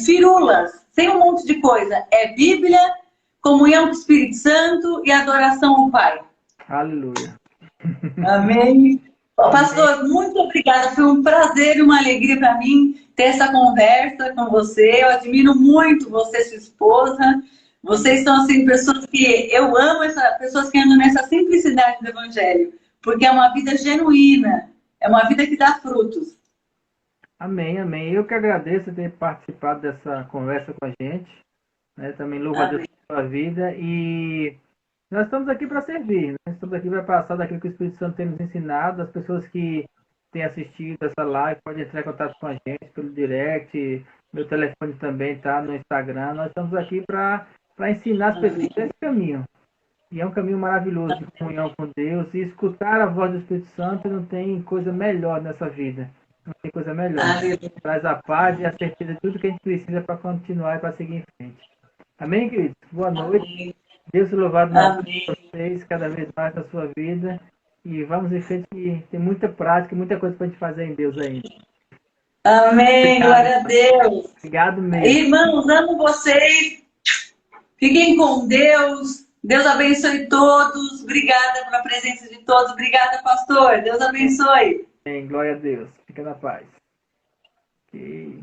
firulas, sem um monte de coisa. É Bíblia, comunhão com o Espírito Santo e adoração ao Pai. Aleluia. Amém. Pastor, muito obrigada. Foi um prazer e uma alegria para mim ter essa conversa com você. Eu admiro muito você, sua esposa. Vocês são, assim, pessoas que eu amo, pessoas que andam nessa simplicidade do Evangelho. Porque é uma vida genuína. É uma vida que dá frutos. Amém, amém. Eu que agradeço ter participado dessa conversa com a gente. Né? Também louvo a Deus pela sua vida. E nós estamos aqui para servir. Nós estamos aqui para passar daquilo que o Espírito Santo tem nos ensinado. As pessoas que têm assistido essa live podem entrar em contato com a gente pelo direct. Meu telefone também está no Instagram. Nós estamos aqui para ensinar as pessoas esse caminho. E é um caminho maravilhoso de comunhão com Deus. E escutar a voz do Espírito Santo não tem coisa melhor nessa vida. Não tem coisa melhor. Traz a paz e a certeza de tudo que a gente precisa para continuar e para seguir em frente. Amém, queridos? Boa noite. Amém. Deus louvado na vida de vocês, cada vez mais na sua vida. E vamos em frente, que tem muita prática e muita coisa para a gente fazer em Deus ainda. Amém. Obrigado. Glória a Deus. Obrigado mesmo. Irmãos, amo vocês. Fiquem com Deus. Deus abençoe todos. Obrigada pela presença de todos. Obrigada, pastor. Deus abençoe. Glória a Deus. Fica na paz. Okay.